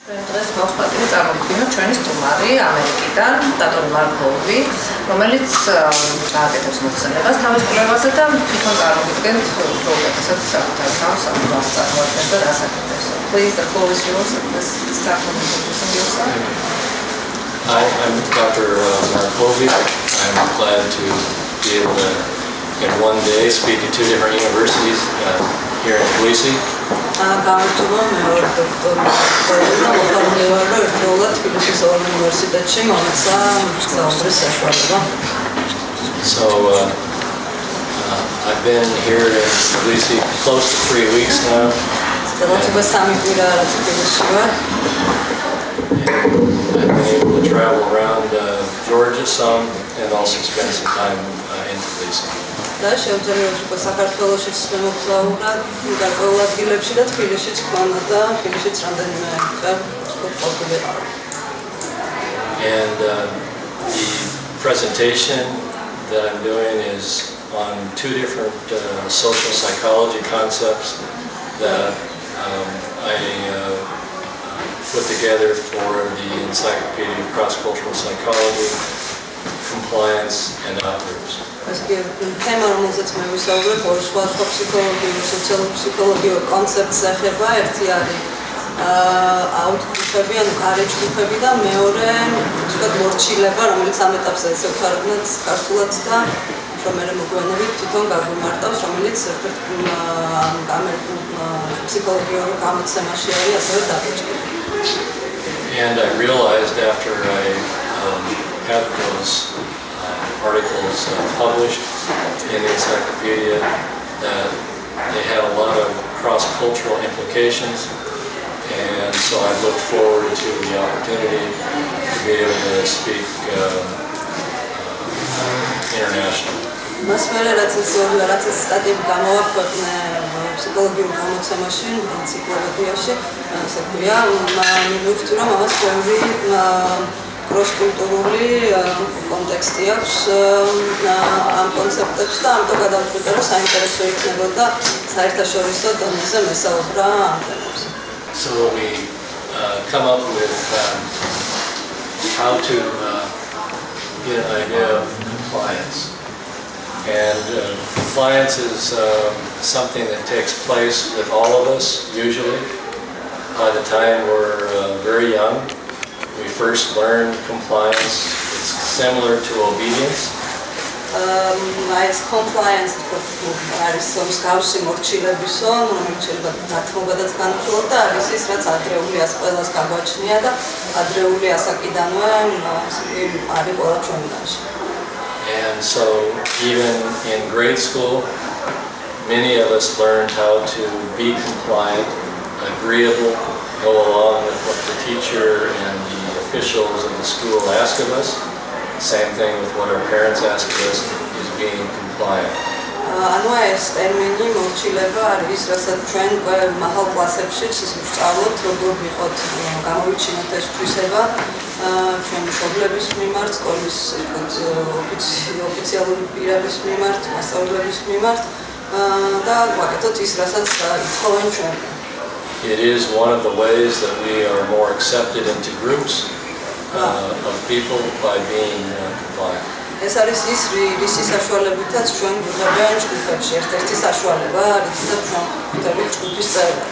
დღეს მოხსპატილი წარმოგიდგენთ ჩვენი სტუმარი ამერიკიდან, დოქტორ მარკი, რომელიც გააკეთებს მოხსენებას თავის კვლევაზე და თვითონ წარმოგიდგენთ პროგრამასაც საკუთარ თავს ამას წარმოადგენს და რასაკეთებს. Please, the floor is yours. Let's start from introducing yourself. Hi, I'm Dr. Mark. I'm glad to be able to, in one day, speak at two different universities here in Tbilisi. გაიმართა მე ვარ დოქტორი და მოხარული ვარ რომ ერთდროულად თბილისის უნივერსიტეტში მომეცა საუბრის საშუალება. So I've been here in Tbilisi close to 3 weeks now. I've been able to travel around Georgia some and also spend some time in Tbilisi. და შევძლებთ უკვე საქართველოშიც მემოხსაურა გარკვეულ ადგილებში და თბილისშიც გვანა და თბილისშიც რამდენიმე ყოფილი ვარ. And the presentation that I'm doing is on two different social psychology concepts that I put together for the Encyclopedia of Cross-Cultural Psychology, Compliance and Outgroups. თემა რომელზეც მე ვისაუბრებ ორი სხვადასხვა ფსიქოლოგიური, სოციალური ფსიქოლოგიური კონცეფტს ეხება. ერთი არის აუთგრუპები, ანუ გარეჯგუფები და მეორე თქვა მორჩილება, რომელიც ამ ეტაპზე ესე ვთარგმნათ ქართულად და რომ მე მოგვიანებით თვითონ გაგვიმარტავს, რომელიც ერთ-ერთ ამერიკულ ფსიქოლოგიურ გამოცემაში არის ასევე დაბეჭდილი. And I realized after I had those articles published in the encyclopedia that they had a lot of cross-cultural implications, and so I looked forward to the opportunity to be able to speak internationally. მას მე რაც სტატიები გამოვაქვეყნე ფსიქოლოგიურ გამოცემაში, ენციკლოპედიაში, ასე ქვია, მივხვდი რომ ამას ბევრი კროს-კულტურული კონტექსტი აქვს ამ კონცეპტებს და ამიტომ გადავწყვიტე რომ საინტერესო იქნებოდა საერთაშორისო დონეზე მესაუბრა ამ თემებზე. So we come up with how to get an idea of compliance. And compliance is something that takes place with all of us, usually. By the time we're very young, we first learn compliance. It's similar to obedience. It's compliance არის მსგავსი მორჩილებისო, რომელიც შეიძლება დათმობადაც განვიხილოთ და არის ის, რაც ადრეული ასყელას გაგვაჩნია და ადრეული ასაკიდანვე არის ყველა ჩვენგანში. And so even in grade school, many of us learned how to be compliant, agreeable, go along with what the teacher and the officials of the school ask of us. Same thing with what our parents ask of us, is being compliant. ანუ ეს ტერმინი მორჩილება არის, რასაც ჩვენ მაღალ კლასებშიც ვსწავლობთ, როგორ ვიყოთ გამოვიჩინოთ ეს თვისება ჩვენ მშობლების მიმართ, სკოლის ოფიციალური პირების მიმართ, მასწავლებლების მიმართ და ვაკეთოთ ის, რასაც ითხოვენ ჩვენ. It is one of the ways that we are more accepted into groups of people by being compliant. ეს არის ის რისი საშუალებითაც ჩვენ გვიღებენ ჯგუფებში, ერთ-ერთი საშუალება, რითაც ჩვენ გვხვდებით ჯგუფის წევრად.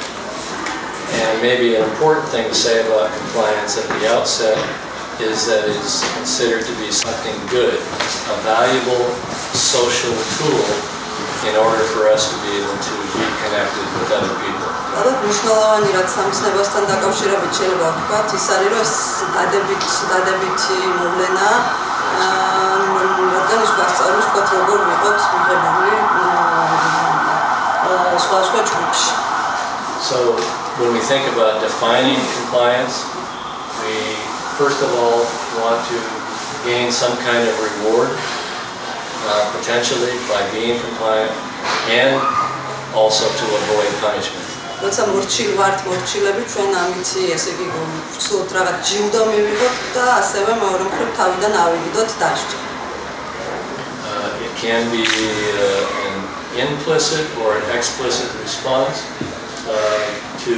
And maybe an important thing to say about compliance at the outset is that it is considered to be something good, a valuable social tool in order for us to be able to be connected with other people. ალბათ მნიშვნელოვანი რაც სამცნებასთან დაკავშირებით შეიძლება ვთქვათ, ის არის რომ დადებითი მოვლენა რადგან ის გვასწავლის ვთქვათ როგორ ვიყოთ მიღებული სხვა ჯგუფში. So when we think about defining compliance, we first of all want to gain some kind of reward, potentially by being compliant, and also to avoid punishment. როცა მორჩილები ჩვენ ამით ესე იგი ვცდილობთ რაღაც ჯილდო მივიღოთ და ასევე მეორე მხრივ თავიდან ავიდოთ დასჯა. It can be an implicit or an explicit response to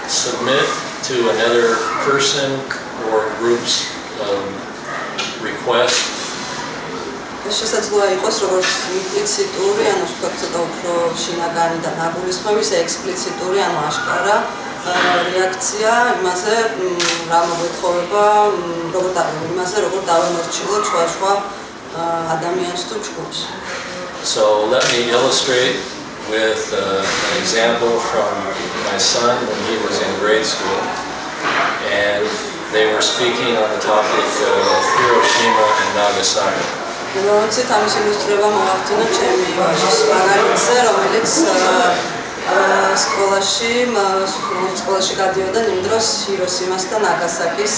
submit to another person or group's request. შესაძლოა იყოს როგორც იმპლიციტური, ანუ ვთქვათ ცოტა უფრო შინაგანი და ნაგულისხმების ექსპლიციტური, ანუ აშკარა რეაქცია იმაზე, რა მოგვეთხოვება, იმაზე, როგორ დავემორჩილოთ სხვა ადამიანს თუ ჯგუფს. So let me illustrate with an example from my son when he was in grade school, and they were speaking on the topic of Hiroshima and Nagasaki. Roიცით ამის ილუსტრება მოახდინა ჩემი ვაჟის მაგალითზე, რომელიც სკოლაში გადიოდა იმ დროს ჰიროსიმას და ნაგასაკის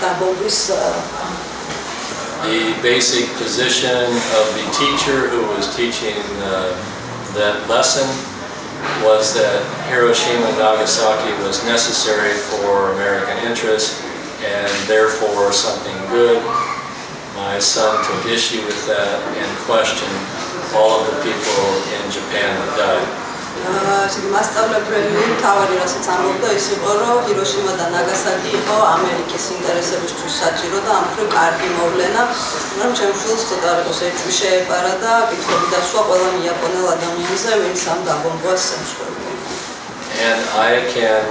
დაბომბვის. The basic position of the teacher who was teaching that lesson was that Hiroshima and Nagasaki was necessary for American interest and therefore something good. My son took issue with that and questioned all of the people in Japan that died. მასწავლებელი თავი რასაც ამბობდა ის იყო რომ ჰიროშიმა და ნაგასაკი იყო ამერიკის ინტერესებისთვის საჭირო და ამ მხრივ კარგი მოვლენა, მაგრამ ჩემს შვილს ცოტა იყოს ეჭვი შეეპარა და კითხვები დასვა ყველა იაპონელ ადამიანზე, ვინც ამ დაბომბვას ემსხვერპლა. And I can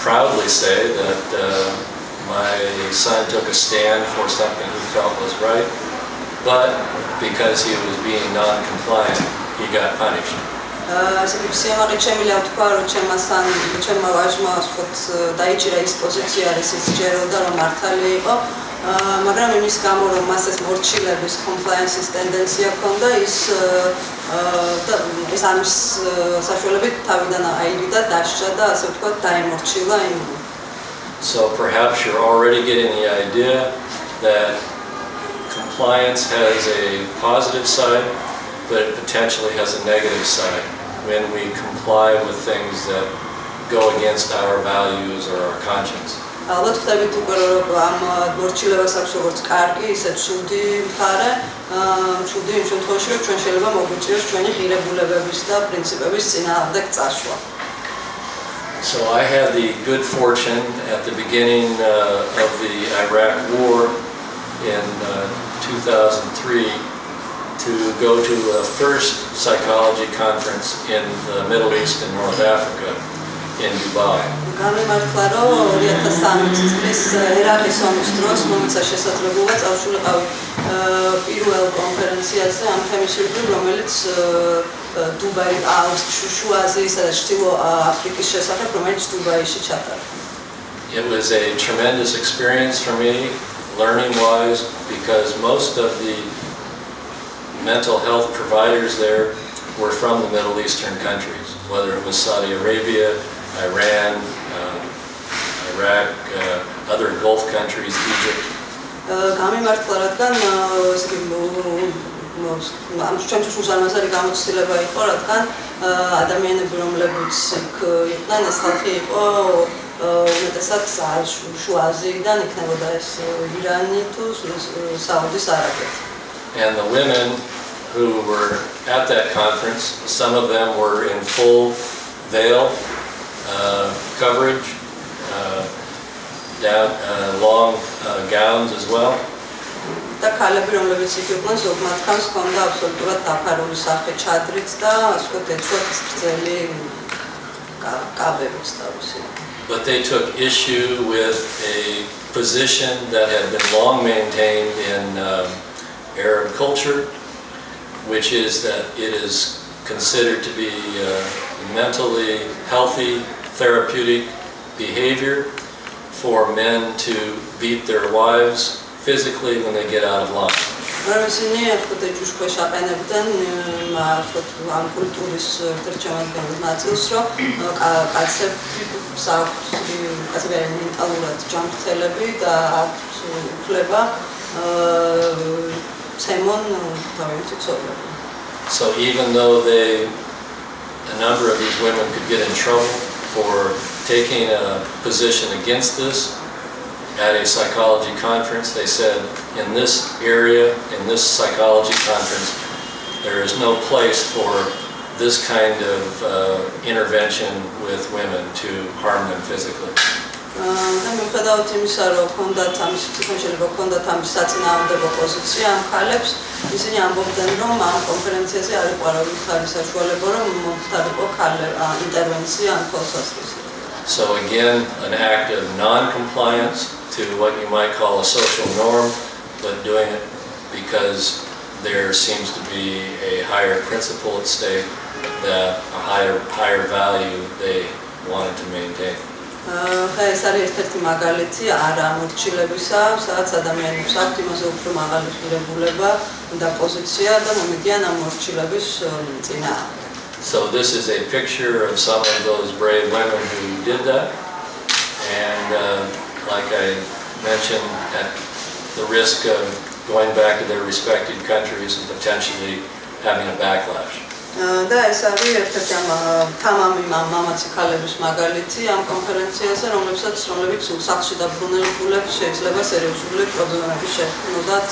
proudly say that my son took a stand for something he felt was right, but because he was being non-compliant, he got punished. ასეთი სიამაყით შემიძლია ვთქვა, რომ ჩემმა ვაჟმა დაიჭირა ის პოზიცია, არის ის ჯეროდა, რომ მართალი იყო, მაგრამ იმის გამო, რომ მას ეს მორჩილების compliance-ის ტენდენცია ჰქონდა, ის ამის საშუალებით თავიდან აირიდა, დასჯა და ასე ვთქვათ, დაემორჩილა იმ. So perhaps you're already getting the idea that compliance has a positive side, but it potentially has a negative side when we comply with things that go against our values or our conscience. ალბათ ხდებით უკვე რომ ამ მორჩილებას აქვს როგორც კარგი, ისე ცუდი მხარე, ცუდი იმ შემთხვევაში, რომ ჩვენ შეიძლება მოგვიწვიოს ჩვენი ღირებულებების და პრინციპების წინააღმდეგ წასვლა. So I had the good fortune at the beginning of the Iraq War in 2003 to go to a first psychology conference in the Middle East and North Africa in Dubai. გაიმართა რომ 2013 წლის ერაყის ომის დროს მომეცა შესაძლებლობა წავშულიყავი პირველ კონფერენციაზე ამ თემის ირგვლივ, რომელიც დუბაის შუა აზიისა და ჩრდილო აფრიკის შესახებ, რომელიც დუბაიში ჩატარდა. It was a tremendous experience for me, learning-wise, because most of the mental health providers there were from the Middle Eastern countries, whether it was Saudi Arabia, Iran, Iraq, other Gulf countries, Egypt. გამიმართლა რადგან ამ ჩემთვის უზარმაზარი გამოცდილება იყო, რადგან ადამიანები, რომლებიც იქ იყვნენ, ეს ხალხი იყო უმეტესად შუა აზიიდან, იქნებოდა ეს ირანი თუ საუდის არაბეთი. And the women who were at that conference, some of them were in full veil coverage, down long gowns as well. და ქალები, რომლებიც იქ იყვნენ, ზოგ მათგანს ჰქონდა აბსოლუტურად დაფარული სახე ჩადრით და ასე ვთქვათ, ეცვათ გრძელი კაბებიც თავისი. But they took issue with a position that had been long maintained in Arab culture, which is that it is considered to be mentally healthy, therapeutic behavior for men to beat their wives physically when they get out of line. Isini ახლა ჯუშქვეშ აყენებდნენ ამ კულტურის ერთ-ერთ ნაწილს, რომ კაცები არიან მენტალურად ჯანმრთელები და აქვთ უფლება ცემონ თავიანთი ცხოვრება. So even though a number of these women could get in trouble for taking a position against this at a psychology conference, they said, in this area, in this psychology conference, there is no place for this kind of intervention with women to harm them physically. და მიუხედავად იმისა, რომ ჰქონდათ ამის თვითონ შეიძლება ჰქონდათ ამის საწინააღმდეგო პოზიცია ამ ხალებს, ისინი ამბობდნენ, რომ ამ კონფერენციაზე არ იყო არავის ხარის საშუალება, რომ მომხდარიყო ინტერვენცია ამ თვალსაზრისით. So again, an act of non-compliance to what you might call a social norm, but doing it because there seems to be a higher principle at stake, that a higher value they wanted to maintain. ეს არის ერთ-ერთი მაგალითი არა მორჩილებისა, სადაც ადამიანებს აქვთ იმაზე უფრო მაღალი ღირებულება და პოზიცია და მომედიან ამ მორჩილების წინააღმდეგ. So this is a picture of some of those brave women who did that, and like I mentioned, at the risk of going back to their respective countries and potentially having a backlash. და ეს არის ერთ-ერთი ამ თამამი მამაცი ქალების მაგალითი ამ კონფერენციაზე, რომლებიც სახლში დაბრუნებული ქულებს შეიძლება სერიოზული პრობლემები შეექმნოდათ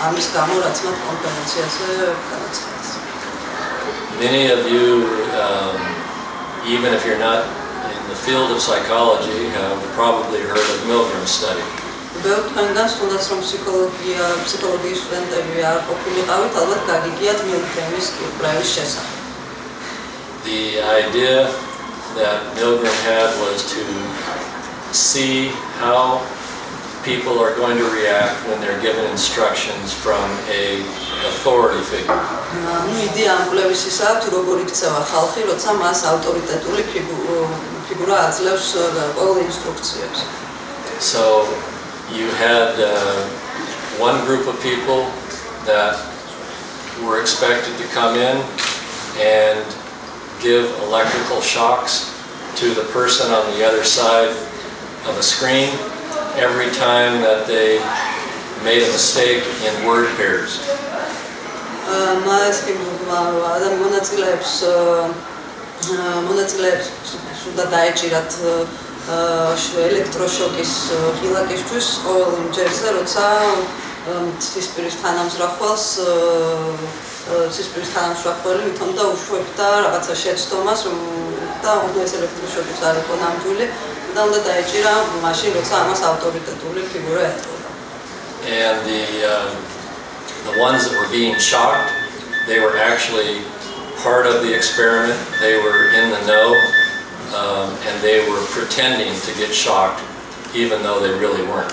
ამის გამო, რაც მათ კონფერენციაზე განაცხადეს. Many of you, even if you're not in the field of psychology, have probably heard of Milgram's study. ბევრთვენგანს თუნდაც რომ ფსიქოლოგიის სტუდენტები არ ყოფილიყავით, ალბათ გაგიგიათ მილგრამის კვლევის შესახებ. The idea that Milgram had was to see how people are going to react when they're given instructions from a authority figure. იდეა ამ კვლევის ისაა, თუ როგორ იქცევა ხალხი, როცა მას ავტორიტეტული ფიგურა აძლევს ყოველ ინსტრუქციებს. So you had one group of people that were expected to come in and give electrical shocks to the person on the other side of a screen every time that they made a mistake in word pairs. სულა დაეჭირათ ელექტროშოკის ღილაკისთვის ყოველ იმ ჯერზე, როცა ცისფრის თანამსხვრელი ვითომდა უშვებდა რაღაცა შეცდომას, და ეს ელექტროშოკიც არ იყო ნამდვილი, და უნდა დაეჭირა მაშინ, როცა ამას ავტორიტეტული ფიგურა ეტყობა. And the ones that were being shocked, they were actually part of the experiment. They were in the know. And they were pretending to get shocked, even though they really weren't.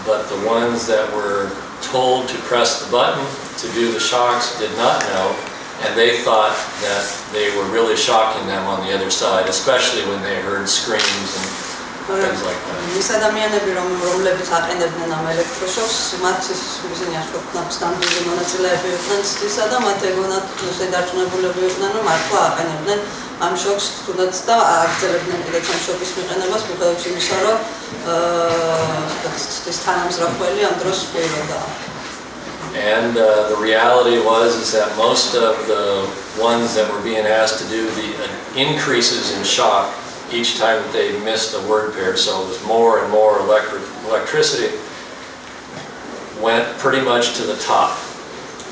But the ones that were told to press the button to do the shocks did not know. And they thought that they were really shocking them on the other side, especially when they heard screams and things like that. And the reality was that most of the ones that were being asked to do the increases in shock each time that they missed a word pair, so it was more and more electricity, went pretty much to the top.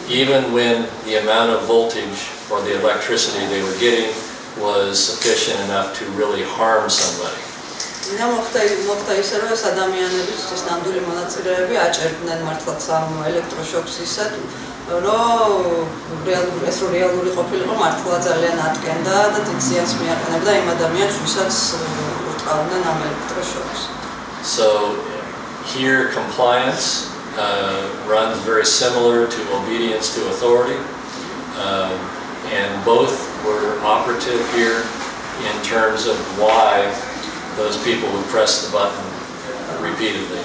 Even when the amount of voltage or the electricity they were getting was sufficient enough to really harm somebody. მოხდა ისე, რომ ეს ადამიანები ის ნამდვილი მონაწილეები აჭერდნენ მართლაც ამ ელექტროშოკს ისეთ, რომ რეალური ყოფილიყო მართლა ძალიან ატკენდა და დიდ ზიანს მიაყენებდა იმ ადამიანს, ვისაც უტყავდნენ ამ ელექტროშოკს. So here compliance runs very similar to obedience to authority, and both were operative here in terms of why those people would press the button repeatedly.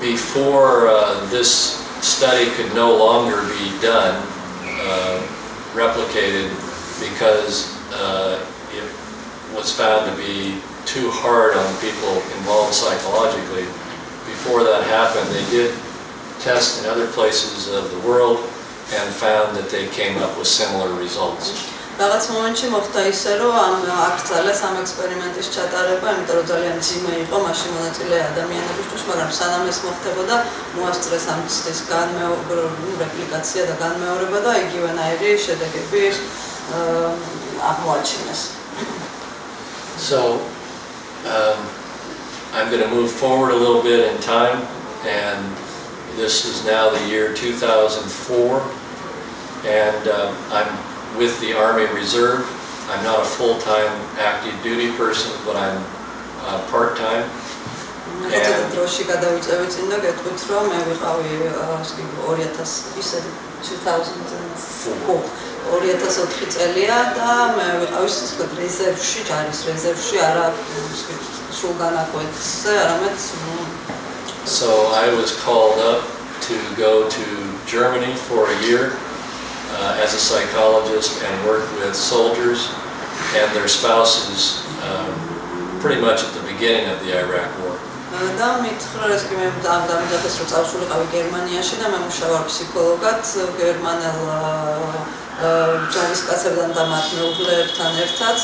before this study could no longer be done, replicated, because it was found to be too hard on people involved psychologically. Before that happened, they did test in other places of the world and found that they came up with similar results. რაღაც მომენტში მოხდა ისე, რომ აკრძალეს ამ ექსპერიმენტის ჩატარება, იმიტომ რომ ძალიან ძიმე იყო მაშინ მონაწილე ადამიანებისთვის, მაგრამ სანამ ეს მოხდებოდა, მოასწრეს ამ ცდის რეპლიკაცია და განმეორება და იგივენაირი შედეგები აღმოაჩინეს. So I'm going to move forward a little bit in time, and this is now the year 2004, and I'm with the Army Reserve. I'm not a full-time active duty person, but I'm part-time. And 2004 წელია და მე ვიყავი რეზერვში, ჯარის რეზერვში, არა სულ განაკვეთზე, არამედ So I was called up to go to Germany for a year as a psychologist and work with soldiers and their spouses pretty much at the beginning of the Iraq War. და მითხრეს კი მე დამიდახეს რომ წავსულიყავი გერმანიაში და მე მუშაობ ფსიქოლოგად გერმანელ ჯარისკაცებთან და მათ მეუღლეებთან ერთად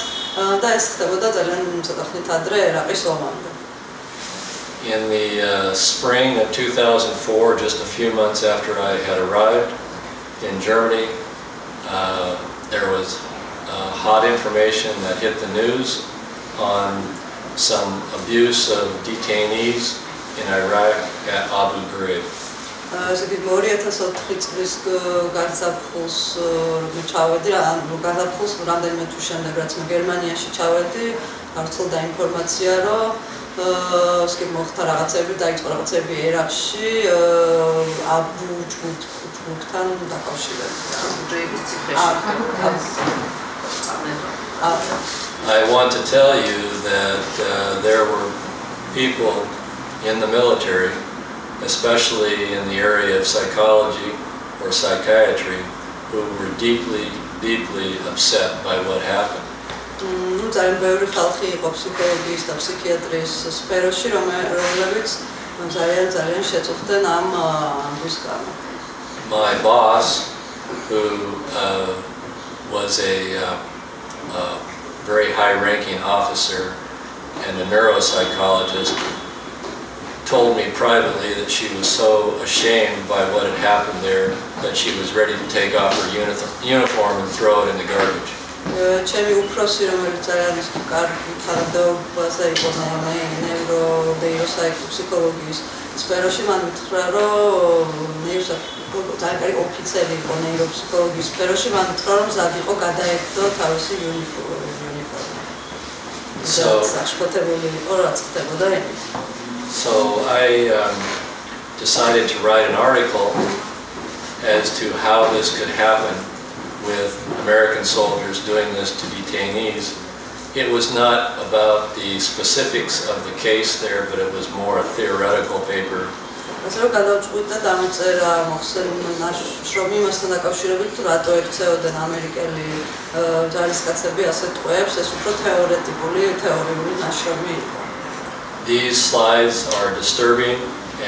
და ეს ხდებოდა ძალიან ცოტა ხნით ადრე ერაყის ომამდე. In the spring of 2004, just a few months after I had arrived in Germany, there was hot information that hit the news on some abuse of detainees in Iraq at Abu Ghraib. ესე იგი 2004 წლის გაზაფხულს ჩავედი, გაზაფხულს რამდენიმე თვის შემდეგ რაც მე გერმანიაში ჩავედი, გავრცელდა ინფორმაცია, რომ ისე მოხდა რაღაცები, დაიწყო რაღაცები ერაყში, აბუ ჯგუფთან დაკავშირებით. I want to tell you that there were people in the military, especially in the area of psychology or psychiatry, who were deeply, deeply upset by what happened. ძალიან ბევრი ხალხი იყო ფსიქოლოგიის და ფსიქიატრიის სფეროში, რომლებიც ძალიან შეწუხდნენ ამ ამბის გამო. My boss, who was a very high-ranking officer and a neuropsychologist, told me privately that she was so ashamed by what had happened there that she was ready to take off her uniform and throw it in the garbage. ჩემი უფროსი, რომელიც ძალიან კარგი თანამდებობაზე იყო ნეიროფსიქოლოგიის სფეროში, მან მითხრა, რომ ძალიან კარგი ოფიცერი იყო ნეიროფსიქოლოგიის სფეროში, მან მითხრა, რომ მზად იყო გადაექცო თავისი იუნიფორმი. So I decided to write an article as to how this could happen with American soldiers doing this to detainees. It was not about the specifics of the case there, but it was more a theoretical paper. ასე რომ გადავწყვიტე დამწერა შრომი იმასთან დაკავშირებით, თუ რატო ექცეოდნენ ამერიკელი ჯარისკაცები ასეთ ტყვეებს, ეს უფრო თეორიული ნაშრომი იყო. These slides are disturbing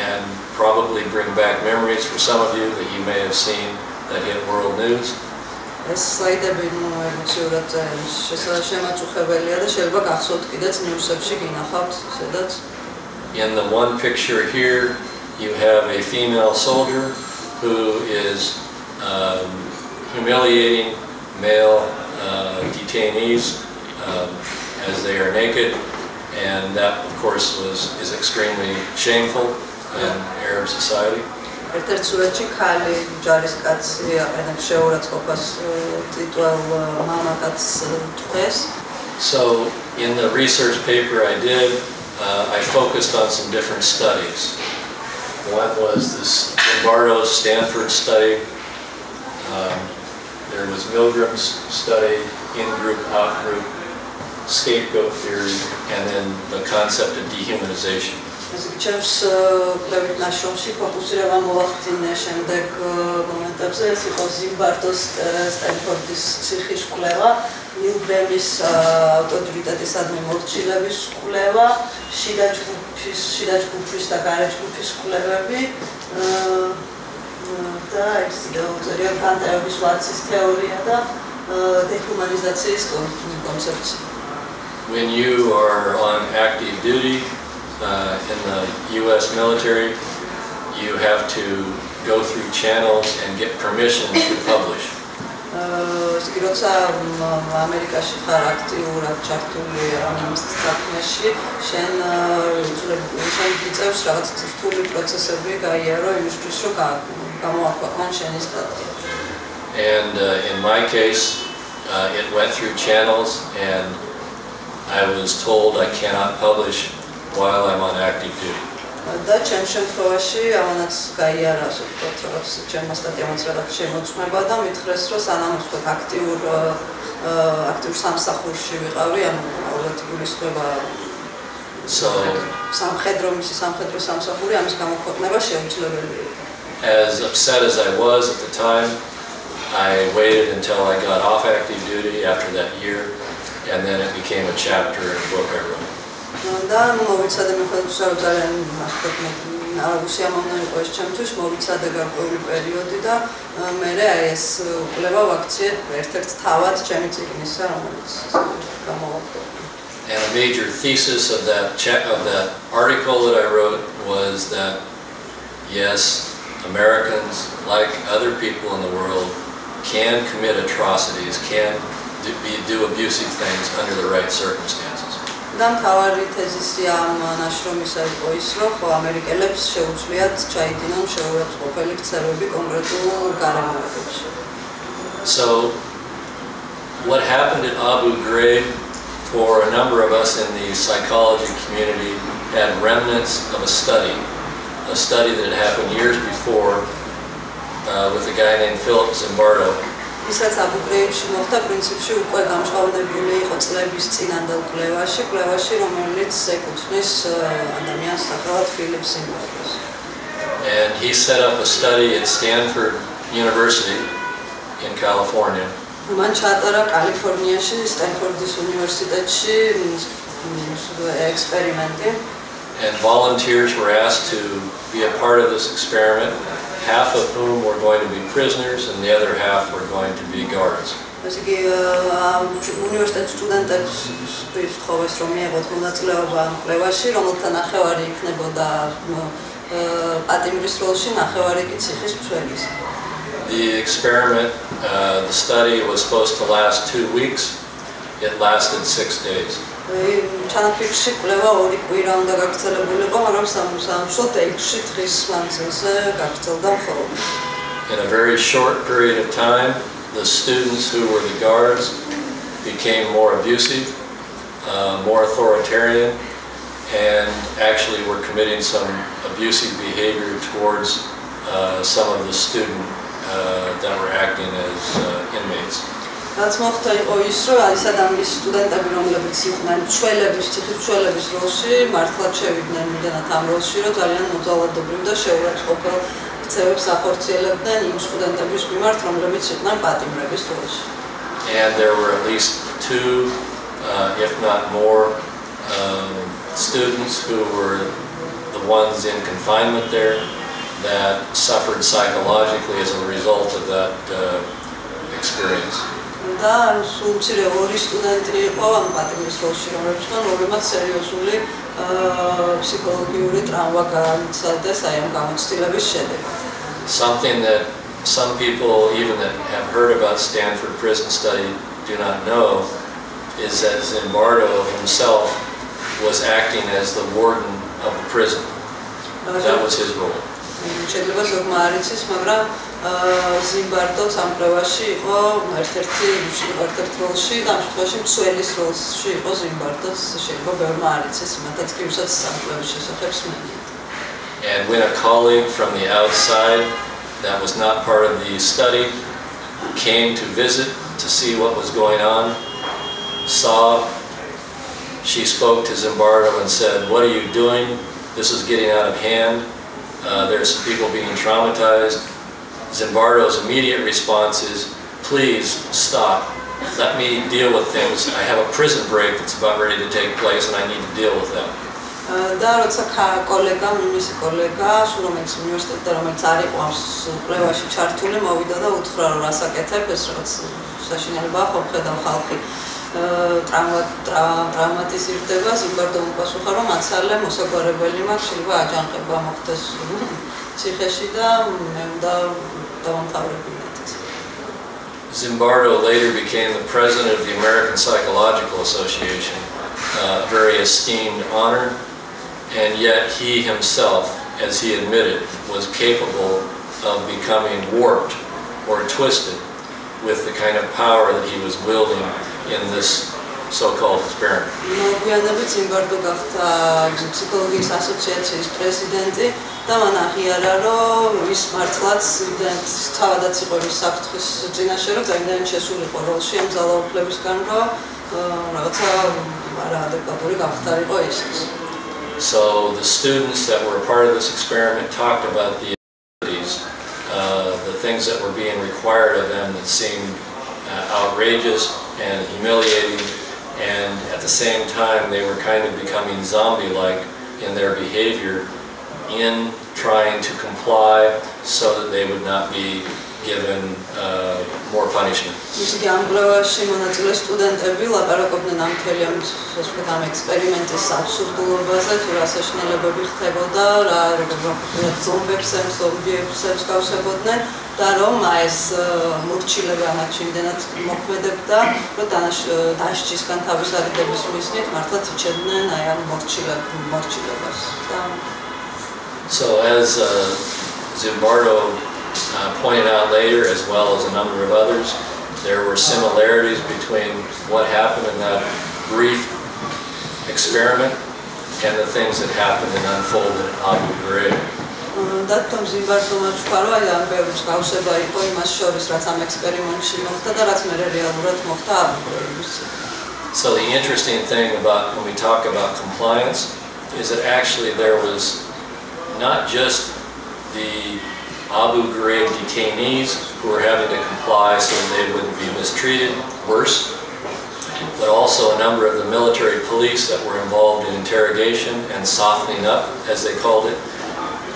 and probably bring back memories for some of you that you may have seen that hit world news. ეს სლაიდები ემოციურად შემაწუხებელია და შეიძლება გახსოვთ კიდეც ნიუსებში გინახავთ, სადაც In the one picture here, you have a female soldier who is humiliating male detainees as they are naked, and that, of course, is extremely shameful in Arab society. ერთ-ერთ სურათში ქალი ჯარისკაცი აყენებს შეურაცხყოფას ტიტუალ მამაკაცს ტყვეს. So in the research paper I did, I focused on some different studies. One was this Lombardo's Stanford study. There was Milgram's study, in-group, out-group, scapegoat theory, and then the concept of dehumanization. ჩემს კვლევით ნაშრომში ფოკუსირება მოვახდინე შემდეგ მომენტებზე, ეს იყო ზიმბარდოს სტენფორდის ციხის კვლევა, ნიუგრემის ავტორიტეტისადმი მორჩილების კვლევა, შიდა ჯგუფის და გარე ჯგუფის კვლევები და ეს განტარების ვაცის თეორია და დეჰუმანიზაციის კონცეფცია. When you are on active duty in the U.S. military, you have to go through channels and get permission to publish. როცა ამერიკაში ხარ აქტიურად ჩართული ამ საქმეში, შენ იწევს რაღაც რთული პროცესები გაიარო იმისთვის, რომ გამოაქვეყნან შენი სტატია. And in my case, it went through channels, and I was told I cannot publish while I'm on active duty. და ჩემს შემთხვევაში ამანაც გაიარა, ასე ვთქვათ, რაღაც ჩემმა სტატიამაც რაღაც შემოწმება და მითხრეს, რომ სანამ ვთქვათ აქტიურ სამსახურში ვიყავი, ანუ ალბათ გულისხმობა სამხედრო სამსახური, ამის გამოქვეყნება შეუძლებელი. As upset as I was at the time, I waited until I got off active duty after that year, and then it became a chapter in a book I wrote. და მოვიცადე მეფეთს რომ ძალიან არაგუსიამოვნო იყო ეს ჩემთვის, მოვიცადე გარკვეული პერიოდი და მე ეს კვლევა ვაქციე ერთ-ერთ თავად ჩემი წიგნისა, რომელიც გამოვაქვეყნე. And a major thesis of that article that I wrote was that yes, Americans, like other people in the world, can commit atrocities, can do abusive things under the right circumstances. და მთავარი თეზისი ამ ნაშრომისა იყო ის, რომ ამერიკელებს შეუძლიათ ჩაიდინონ შეურაცხყოფელი ქცევები კონკრეტულ გარემოებებში. So what happened at Abu Ghraib for a number of us in the psychology community had remnants of a study that had happened years before with a guy named Philip Zimbardo. ისაც აბუ გრეიბში მოხდა პრინციპში უკვე გამჟღავნებული იყო წლების წინანდელ კვლევაში, რომელიც ეკუთვნის ადამიანს სახელად ფილიპ ზიმბარდოს. And he set up a study at Stanford University in California. მან ჩაატარა კალიფორნიაში სტენფორდის უნივერსიტეტში ექსპერიმენტი. And volunteers were asked to be a part of this experiment, half of whom were going to be prisoners and the other half were going to be guards. ესე იგი უნივერსიტეტის სტუდენტებს თხოვეს რომ მიიღოთ მონაწილეობა ამ კვლევაში, რომელთა ნახევარი იქნებოდა პატიმრის როლში, ნახევარი კი ციხის მცველის. The experiment, the study was supposed to last 2 weeks. It lasted 6 days. ჩანაფიქრში კვლევა 2 კვირა უნდა გაგრძელებულიყო, მაგრამ სამშობლოდ 6 დღის მანძილზე გაგრძელდა მხოლოდ. In a very short period of time, the students who were the guards became more abusive, more authoritarian, and actually were committing some abusive behavior towards some of the students that were acting as inmates. რაც მოხდა იყო ის, რომ არის ადამიანის სტუდენტები, რომლებიც იყვნენ ციხის მცველების როლში, მართლაც შევიდნენ იმდენად ამ როლში, რომ ძალიან მოძალადობრივ და შეურაცხყოფელ ქცევებს ახორციელებდნენ იმ სტუდენტების მიმართ, რომლებიც იყვნენ პატიმრების როლში. And there were at least 2, if not more, students who were the ones in confinement there that suffered psychologically as a result of that experience. და სულ მცირე 2 სტუდენტი იყო ამ პატიმრის როლში, რომლებისგან ორივემაც სერიოზული ფსიქოლოგიური ტრავმა განიცადეს აი ამ გამოცდილების შედეგად. Something that some people, even that have heard about Stanford prison study, do not know is that Zimbardo himself was acting as the warden of the prison. That was his role. შეიძლება ზოგმა არ იცის, მაგრამ ზიმბარდოც ამ კვლევაში იყო ერთ-ერთი როლში და ამ შემთხვევაში მცველის როლში იყო ზიმბარდოც, შეიძლება ბევრმა არ იცის, იმათაც კი ვისაც ამ კვლევის შესახებ სმენია. And when a colleague from the outside that was not part of the study came to visit to see what was going on, she spoke to Zimbardo and said, "What are you doing? this is getting out of hand. There's some people being traumatized. Zimbardo's immediate response is, please stop. Let me deal with things. I have a prison break that's about ready to take place and I need to deal with that. და როცა კოლეგა, მისი კოლეგა, რომელიც უნივერსიტეტში რომელიც არ იყო ამ კვლევაში ჩართული, მოვიდა და უთხრა რომ რას აკეთებ, ეს რაღაც საშინელებაა, ხო ხედავ ხალხი ტრაუმატიზირდება, ზიმბარდომ უპასუხა რომ აცალე მოსაგვარებელი მაქვს, შეიძლება აჯანყება მოხდეს ციხეში და მე უნდა დავამთავრებინათ. Zimbardo later became the president of the American Psychological Association, a very esteemed honor, and yet he himself, as he admitted, was capable of becoming warped or twisted with the kind of power that he was wielding in this so-called experiment. მოგვიანებით ზიმბარდო გახდა ფსიქოლოგიის ასოციაციის პრეზიდენტი და მან აღიარა რომ ის მართლაც თავადაც იყო ის საფრთხის წინაშე რომ ძალიან შესულიყო როლში ამ ძალაუფლებისგან რომ რაღაცა არაადეკვატური გამხდარიყო ისიც. So the students that were a part of this experiment talked about the abilities, the things that were being required of them that seemed outrageous and humiliating, and at the same time they were kind of becoming zombie-like in their behavior in trying to comply so that they would not be given more punishment. ისინი ამ კვლევაში მონაწილე სტუდენტები ლაპარაკობდნენ ამ მთელი ამ ექსპერიმენტის აბსურდულობაზე, თუ რა საშინელებები ხდებოდა, რა ზომბებს გავსებოდნენ და რომ ეს მორჩილება მათ იმდენად მოქმედებდა, რომ დასჯისგან თავის არიდების მისნით მართლაც იჩენდნენ აი ამ მორჩილებას. So as Zimbardo pointed out later, as well as a number of others, there were similarities between what happened in that brief experiment and the things that happened and unfolded in Abu Ghraib. დათმობა ზიმბარდომა თქვა რომ აი ამ ბევრი გავსება იყო იმას შორის რაც ამ ექსპერიმენტში მოხდა და რაც მე რეალურად მოხდა Abu Ghraibis. So the interesting thing about when we talk about compliance is that actually there was not just the Abu Ghraib detainees who were having to comply so that they wouldn't be mistreated worse, but also a number of the military police that were involved in interrogation and softening up, as they called it,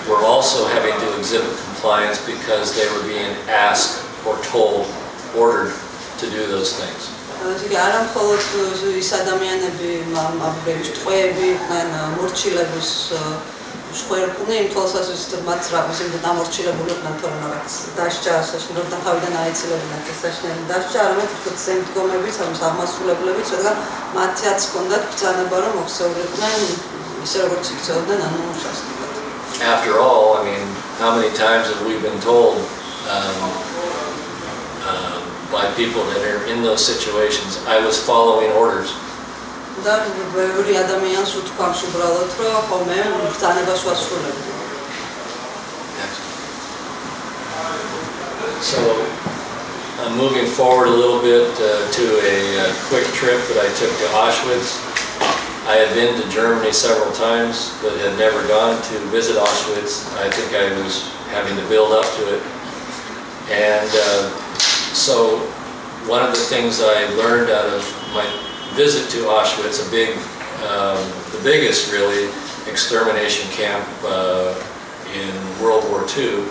were also having to exhibit compliance because they were being asked or told, ordered to do those things. შეხერხუნე იმ თვალსაზრისით მათ რაღაცა დამორჩილებული იყვნენ თორემ რაღაც დასჯა საშინელებთან თავიდან აეცილებინათ ეს საშინელი დასჯა არამედ თქო სიმპტომებიც ამის აღმასრულებლებით რადგან მათაც ჰქონდათ ბრძანება რომ მოქცეულიყვნენ ისე როგორც იქცეოდნენ ანუ სასტიკად. After all, I mean, how many times have we been told by people that are in those situations, I was following orders. და ბევრი ადამიანს უთქვამს უბრალოდ რომ ხოლმე ბრძანებას ვასრულებდი. So I'm moving forward a little bit to a quick trip that I took to Auschwitz. I had been to Germany several times but had never gone to visit Auschwitz. I think I was having to build up to it. And so one of the things I learned out of my visit to Auschwitz, the biggest really extermination camp in World War II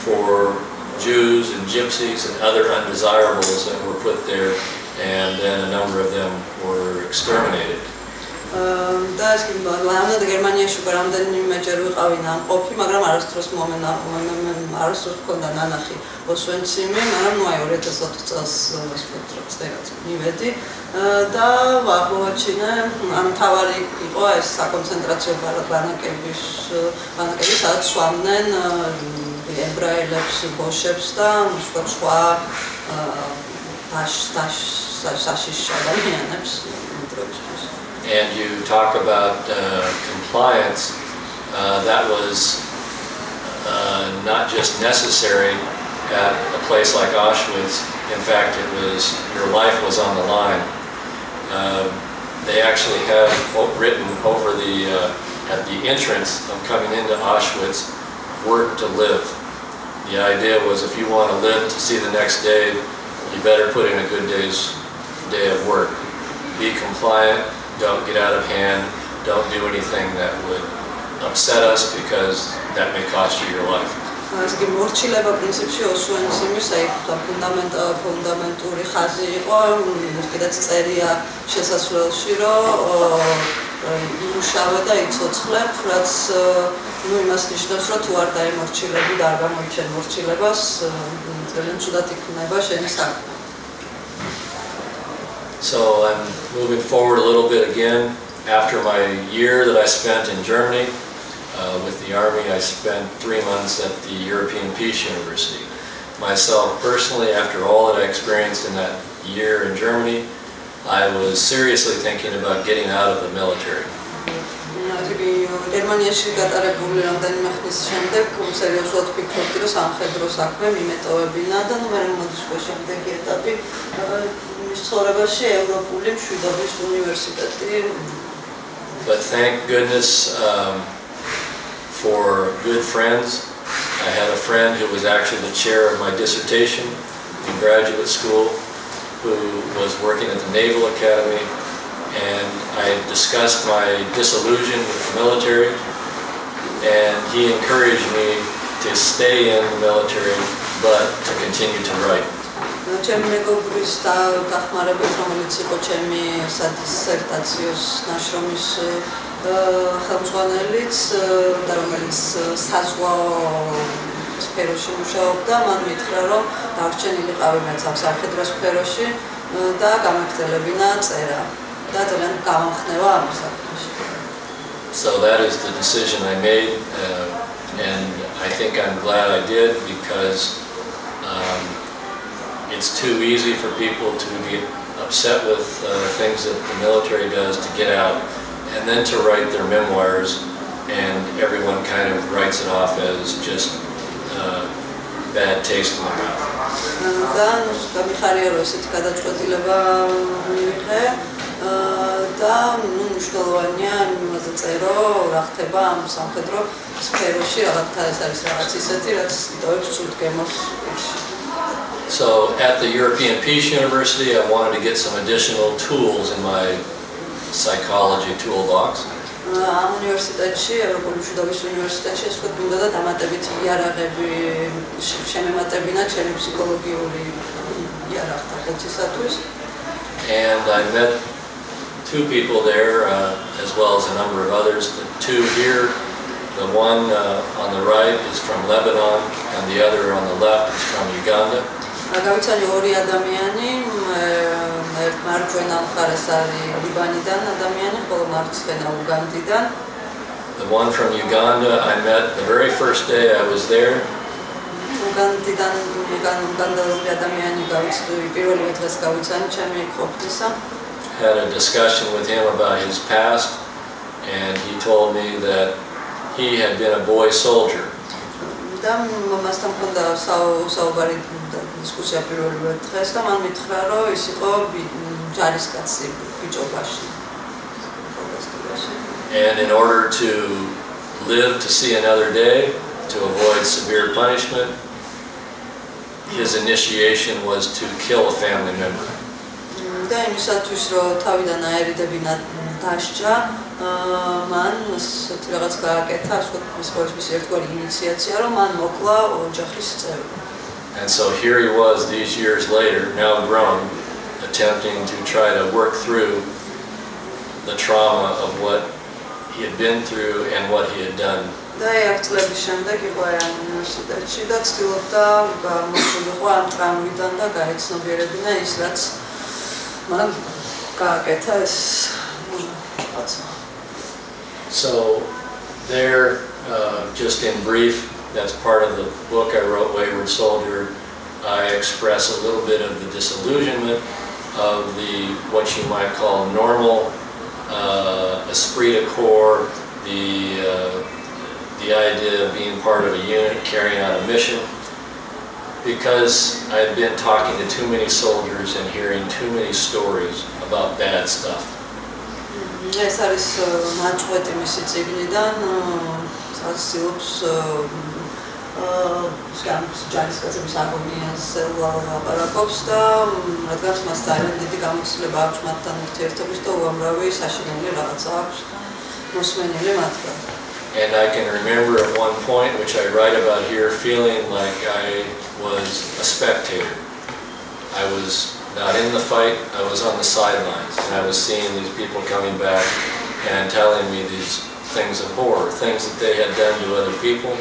for Jews and Gypsies and other undesirables that were put there, and then a number of them were exterminated. და ეს ლამდა გერმანიაში რამდენიმეჯერ ვიყავი ნამყოფი, მაგრამ არასდროს არასდროს მქონდა ნანახი ოსვენციმი, მაგრამ ნუ აი 2004 წელს რაღაც მივედი და ვაღმოვაჩინე, ამ თავარი იყო ეს საკონცენტრაციო ბანაკები, სადაც სვამდნენ ებრაელებს, ბოშებს და სხვა საშიშ ადამიანებს. And you talk about compliance, that was not just necessary at a place like Auschwitz. In fact, your life was on the line. They actually have written over the at the entrance of coming into Auschwitz, work to live. The idea was if you want to live to see the next day, you better put in a good day of work. Be compliant, don't get out of hand, don't do anything that would upset us because that may cost you your life. ეს კი მორჩილება პრინციპში ოსვენის იმის აი ფუნდამენტური ხაზი იყო, კიდეც წერია შესასვლელში, რომ იმუშავე და იცოცხლებ, რაც ნუ იმას ნიშნავს, რომ თუ არ დაიმორჩილები და არ გამოიჩენ მორჩილებას, ძალიან ცუდად იქნება შენი საქმე. So I'm moving forward a little bit again. After my year that I spent in Germany with the Army, I spent 3 months at the European Peace University. Myself personally, after all that I experienced in that year in Germany, I was seriously thinking about getting out of the military. გერმანიაში გატარებული რამდენიმე ხნის შემდეგ სერიოზულად ვფიქრობდი, რომ სამხედრო საქმე მიმეტოვებინა და ნუ მე მოდის შემდეგი ეტაპი მის ცხოვრებაში ევროპული მშვიდობის უნივერსიტეტი. But thank goodness for good friends. I had a friend who was actually the chair of my dissertation in graduate school, who was working at the Naval Academy, and I discussed my disillusion with the military, and he encouraged me to stay in the military, but to continue to write. ჩემი მეგობრის დახმარებით, რომელიც იყო ჩემი სადისერტაციოს ნაშრომის ხელმძღვანელიც და რომელიც საზღვაო სფეროში მუშაობდა, მან მითხრა, რომ დარჩენილიყავი მეც ამ სამხედრო სფეროში და გამაგრძელებინა წერა და ძალიან გამახნევა ამ საქმეში. So that is the decision I made, and I think I'm glad I did, because it's too easy for people to get upset with things that the military does to get out, and then to write their memoirs, and everyone kind of writes it off as just bad taste in their mouth. და მნიშვნელოვანია იმაზე წერო, რა ხდება ამ სამხედრო სფეროში, რაღაცა ეს არის რაღაც ისეთი, რაც იტოვებს ცუდ გემოს. So at the European Peace University, I wanted to get some additional tools in my psychology toolbox. ამ უნივერსიტეტში, ევროპული მშვიდობის უნივერსიტეტში, ეს უნდა და დამატებითი იარაღები შემემატებინა ჩემი ფსიქოლოგიური იარაღთა ხელშესათვის. And I met 2 people there, as well as a number of others. The 2 here, the one on the right is from Lebanon, and the other on the left is from Uganda. გავიცანი 2 ადამიანი, მარჯვენა მხარეს არის ლიბანიდან ადამიანი, ხოლო მარცხენა უგანდიდან. The one from Uganda I met the very first day I was there. უგანდიდან უგანდელი ადამიანი გავიცდი პირველი დღეს გავიცანი ჩემი ყოფნისა. Had a discussion with him about his past, and he told me that he had been a boy soldier. და მასთან მქონდა საუბარი დისკუსია პირველივე დღეს და მან მითხრა, რომ ის იყო ჯარისკაცი ბიჭობაში. And in order to live to see another day, to avoid severe punishment, his initiation was to kill a family member. და იმისათვის, რომ თავიდან აერიდებინა დასჯა, მან რაღაც გააკეთა, ასე ვთქვათ, ის ერთგვარი ინიციაცია, რომ მან მოკლა ოჯახის წევრი. And so here he was these years later, now grown, attempting to try to work through the trauma of what he had been through and what he had done. და ერთ წლების შემდეგ იყო ამ უნივერსიტეტში და ცდილობდა გამოსულიყო ამ ტრამვიდან და გაეცნობიერებინა ის, რაც მან გააკეთა ეს რაღაცა. So there, just in brief, that's part of the book I wrote, Wayward Soldier. I express a little bit of the disillusionment of the what you might call normal esprit de corps, the idea of being part of a unit, carrying out a mission, because I'd been talking to too many soldiers and hearing too many stories about bad stuff. ეს არის ნაწყვეტი მისი წიგნიდან, სადაც ცდილობს ჯარისკაცების აგონიაზე ლაპარაკობს და რადგან მას ძალიან დიდი გამოცდილება აქვს მათთან ურთიერთობის და უამრავი საშინელი რაღაცა აქვს მოსმენილი მათგან. And I can remember at one point, which I write about here, feeling like I was a spectator. I was not in the fight, I was on the sidelines, and I was seeing these people coming back and telling me these things of horror, things that they had done to other people,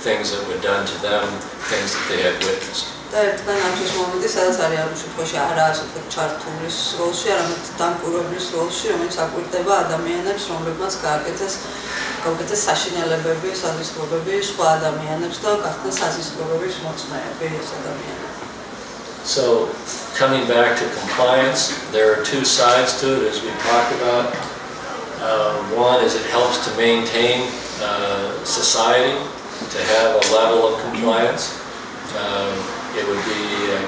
things that were done to them, things that they had witnessed. და ერთმან ამის მომენტი, სადაც არის ამ შემთხვევაში არა ასეთი ჩართულის როლში, არამედ დამკვირვებლის როლში, რომელიც აკვირდება ადამიანებს, რომლებმაც გააკეთეს საშინელებები, საზისგრობები სხვა ადამიანებს და გახდნენ საზისგრობების მოწმეები ეს ადამიანები. So, coming back to compliance, there are two sides to it, as we talked about. One is it helps to maintain society, to have a level of compliance. It would be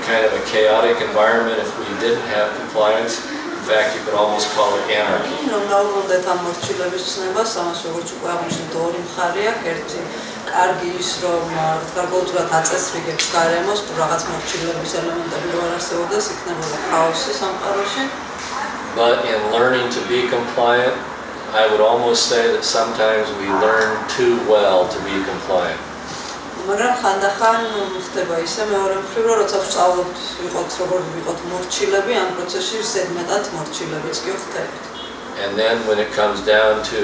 kind of a chaotic environment if we didn't have compliance. In fact, you could almost call it anarchy. კარგი ის რომ გარკვეულწილად აწესრიგებს გარემოს რაღაც მორჩილების ელემენტები რო არ არსებობდეს იქნებოდა ქაოსი სამყაროში. But in learning to be compliant, I would almost say that sometimes we learn too well to be compliant. მაგრამ ხანდახან ხდება ისე მეორე მხრივ რომ როცა ვსწავლობთ ვიყოთ როგორ ვიყოთ მორჩილები ამ პროცესში ზედმეტად მორჩილებიც კი ხდებთ. And then when it comes down to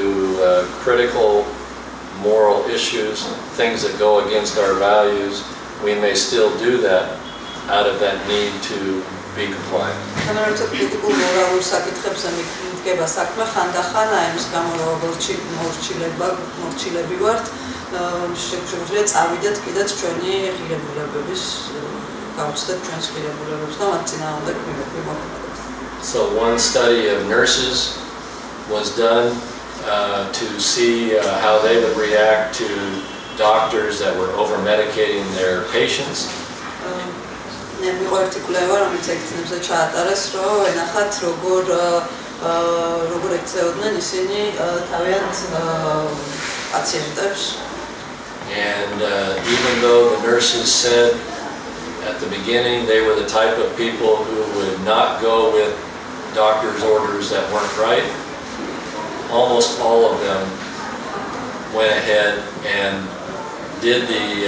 critical moral issues, things that go against our values, we may still do that out of that need to be compliant. როცა კრიტიკულ მორალურ საკითხებზე მიდგება საქმე, ხანდახან აი ამის გამო რომ მორჩილები ვართ, შეგვიძლია წავიდეთ კიდეც ჩვენი ღირებულებების, გავუცდეთ ჩვენს ღირებულებებს და მათ წინააღმდეგ მივმოქმედოთ. So one study of nurses was done to see how they would react to doctors that were over-medicating their patients. იყო ერთი კვლევა, რომელიც ექცნებზე ჩაატარეს, რომ ენახათ როგორ ექცეოდნენ ისინი თავიანთ პაციენტებს. And even though the nurses said at the beginning they were the type of people who would not go with doctors' orders that weren't right, almost all of them went ahead and did the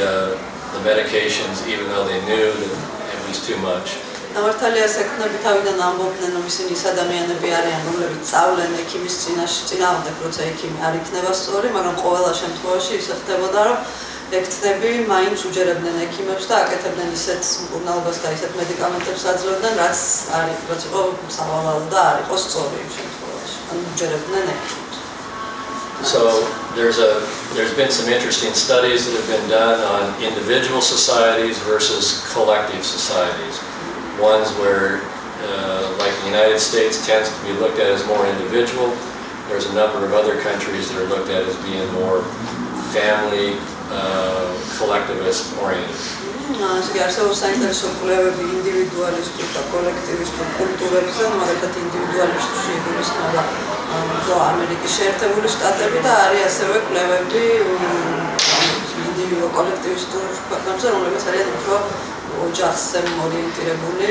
medications even though they knew that it was too much. ნამართალია საქმეები თავიდან ამბობდნენ რომ ისინი ის ადამიანები არიან რომლებიც სწავლენ ექიმის წინააღმდეგ როცა ექიმი არ იქნება სწორი, მაგრამ ყოველ შემთხვევაში ისე ხდებოდა რომ ექცნები მაინც უჯერებდნენ ექიმებს და აკეთებდნენ ისეთ მკურნალობას და ისეთ მედიკამენტებს აძლევდნენ რაც იყო სავალალო და არ იყო სწორი იმ შემთხვევაში. ან უჯერებდნენ ექიმებს. So there's been some interesting studies that have been done on individual societies versus collective societies. Ones where, like the United States, tends to be looked at as more individual. There's a number of other countries that are looked at as being more family, collectivist oriented. არსებობს საინტერესო კვლევები ინდივიდუალისტურ და კოლექტივისტურ კულტურებზე, მაგალითად ინდივიდუალისტური იგულისხმება ამერიკის შეერთებული შტატები და არის ასევე კვლევები კოლექტივისტურ ქვეყნებზე, რომლებიც არიან უფრო ოჯახზე ორიენტირებული.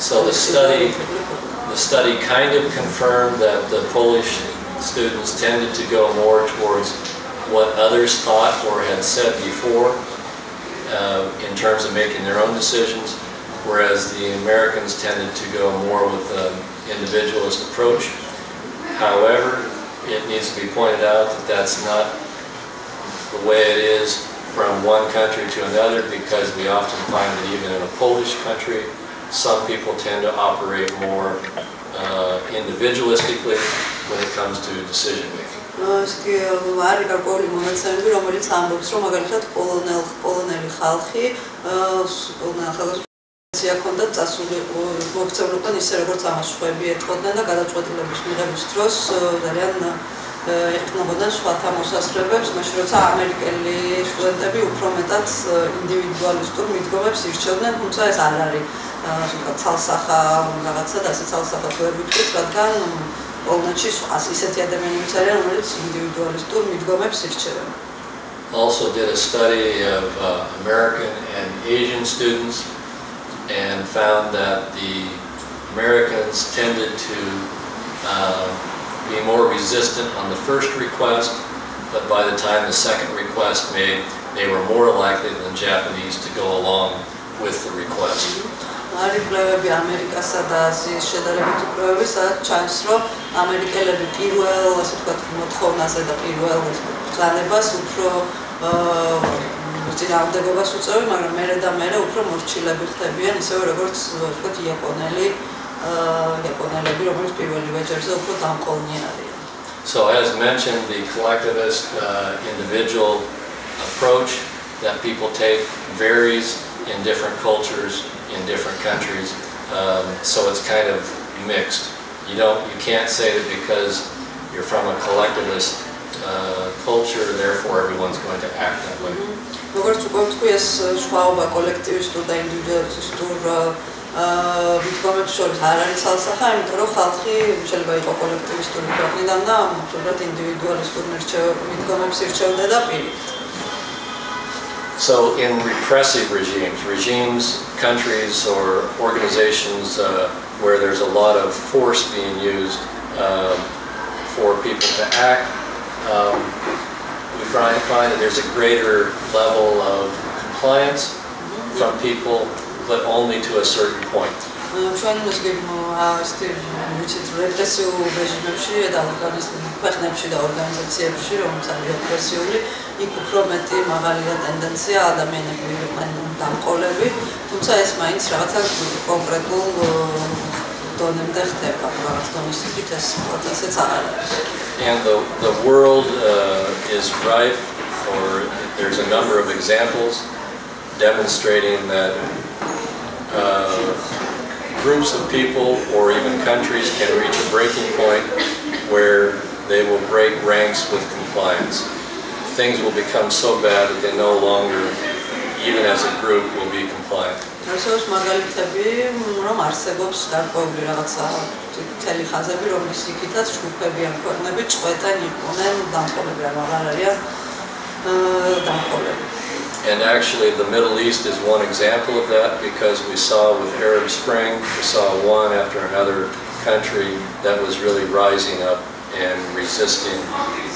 So the study kind of confirmed that the Polish students tended to go more towards what others thought or had said before in terms of making their own decisions, whereas the Americans tended to go more with an individualist approach. However, it needs to be pointed out that that's not the way it is from one country to another, because we often find that even in a Polish country, some people tend to operate more individualistically when it comes to decision making. არის გარკვეული მონაცემები, რომელიც ამბობს, რომ მაგალითად პოლონელი ხალხი ჰქონდათ წასული მოქცეულიყვნენ ისე როგორც ამასხვები ეთყოდნენ და გადაწყვეტილების მიღების დროს ძალიან ეხმარებოდნენ სხვათა მოსასწრებებს, მაშინ როცა ამერიკელი სტუდენტები უფრო მეტად ინდივიდუალისტურ მიდგომებს ირჩევდნენ, თუმცა ეს არ არის ცალსახა რაღაცა და ასე ცალსახად ვერ ვიტყვით, რადგან პოლონეთში ისეთი ადამიანებიც არიან, რომელიც ინდივიდუალისტურ მიდგომებს ირჩევენ. Also did a study of American and Asian students and found that the Americans tended to be more resistant on the first request, but by the time the second request made, they were more likely than Japanese to go along with the request. არის კვლევები ამერიკასა და აზიის შედარებითი კვლევები, სადაც ჩანს, რომ ამერიკელები პირველ, ასე ვთქვათ, მოთხოვნაზე და პირველ ბრძანებას უფრო წინააღმდეგობას უწევენ, მაგრამ მერე და მერე უფრო მორჩილები ხდებიან, ისევე როგორც ვთქვათ იაპონელები, რომელიც პირველივე ჯერზე უფრო დამყოლნი არიან. So as mentioned, the collectivist individual approach that people take varies in different cultures, in different countries, so it's kind of mixed. You can't say that because you're from a collectivist culture, therefore everyone's going to act that way. როგორც უკვე ვთქვი, ეს სხვაობა კოლექტივისტურ და ინდივიდუალისტურ მიდგომებს შორის არ არის ცალსახა, იმიტომ რომ ხალხი შეიძლება იყოს კოლექტივისტური ქვეყნიდან და უბრალოდ ინდივიდუალისტურ მიდგომებს ირჩევდა და პირით. So in repressive regimes, countries or organizations where there's a lot of force being used for people to act, we find that there's a greater level of compliance from people, but only to a certain point. ჩვენ რეპრესიულ რეჟიმებში და ქვეყნებში და ორგანიზაციებში, რომელიც არის რეპრესიული, იქ უფრო მეტი მაღალი ტენდენცია ადამიანები იყვნენ დამყოლები, თუმცა ეს მაინც რაღაცა კონკრეტულ დონემდე ხდება, რაღაც დონის იქით ეს პროცესიც არ არის. And the world is rife, or there's a number of examples demonstrating that groups of people or even countries can reach a breaking point where they will break ranks with compliance. Things will become so bad that they no longer, even as a group, will be compliant. Არსებობს მაგალითები, რომ არსებობს გარკვეული რაღაცა მთელი ხაზები, რომლის იქითაც ჯგუფები ან ქვეყნები წყვეტენ იყვნენ დამყოლები, რა აღარ არიან დამყოლები. And actually the Middle East is one example of that, because we saw with Arab Spring, we saw one after another country that was really rising up and resisting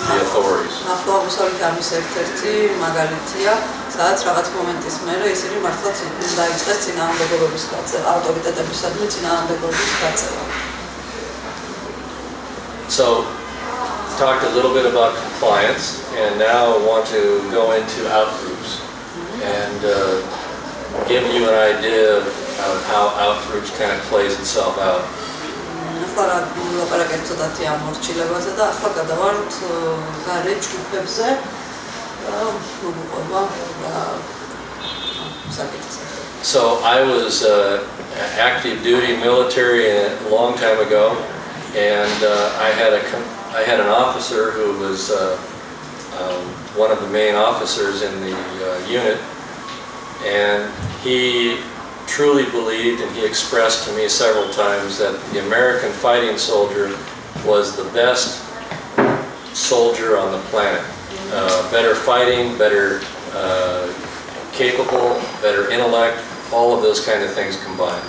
the authorities. აღმოსავლეთ ამის ერთ-ერთი მაგალითია, სადაც რაღაც მომენტის მერე ისინი მართლაც დაიწყეს წინააღმდეგობების გაწევა, ავტორიტეტებისადმი წინააღმდეგობების გაწევა. So, talked a little bit about compliance, and now I want to go into outgroups and give you an idea of how outgroups kind of plays itself out. So I was active duty military a long time ago, and I had an officer who was one of the main officers in the unit, and he truly believed, and he expressed to me several times, that the American fighting soldier was the best soldier on the planet. Better fighting, better capable, better intellect, all of those kind of things combined.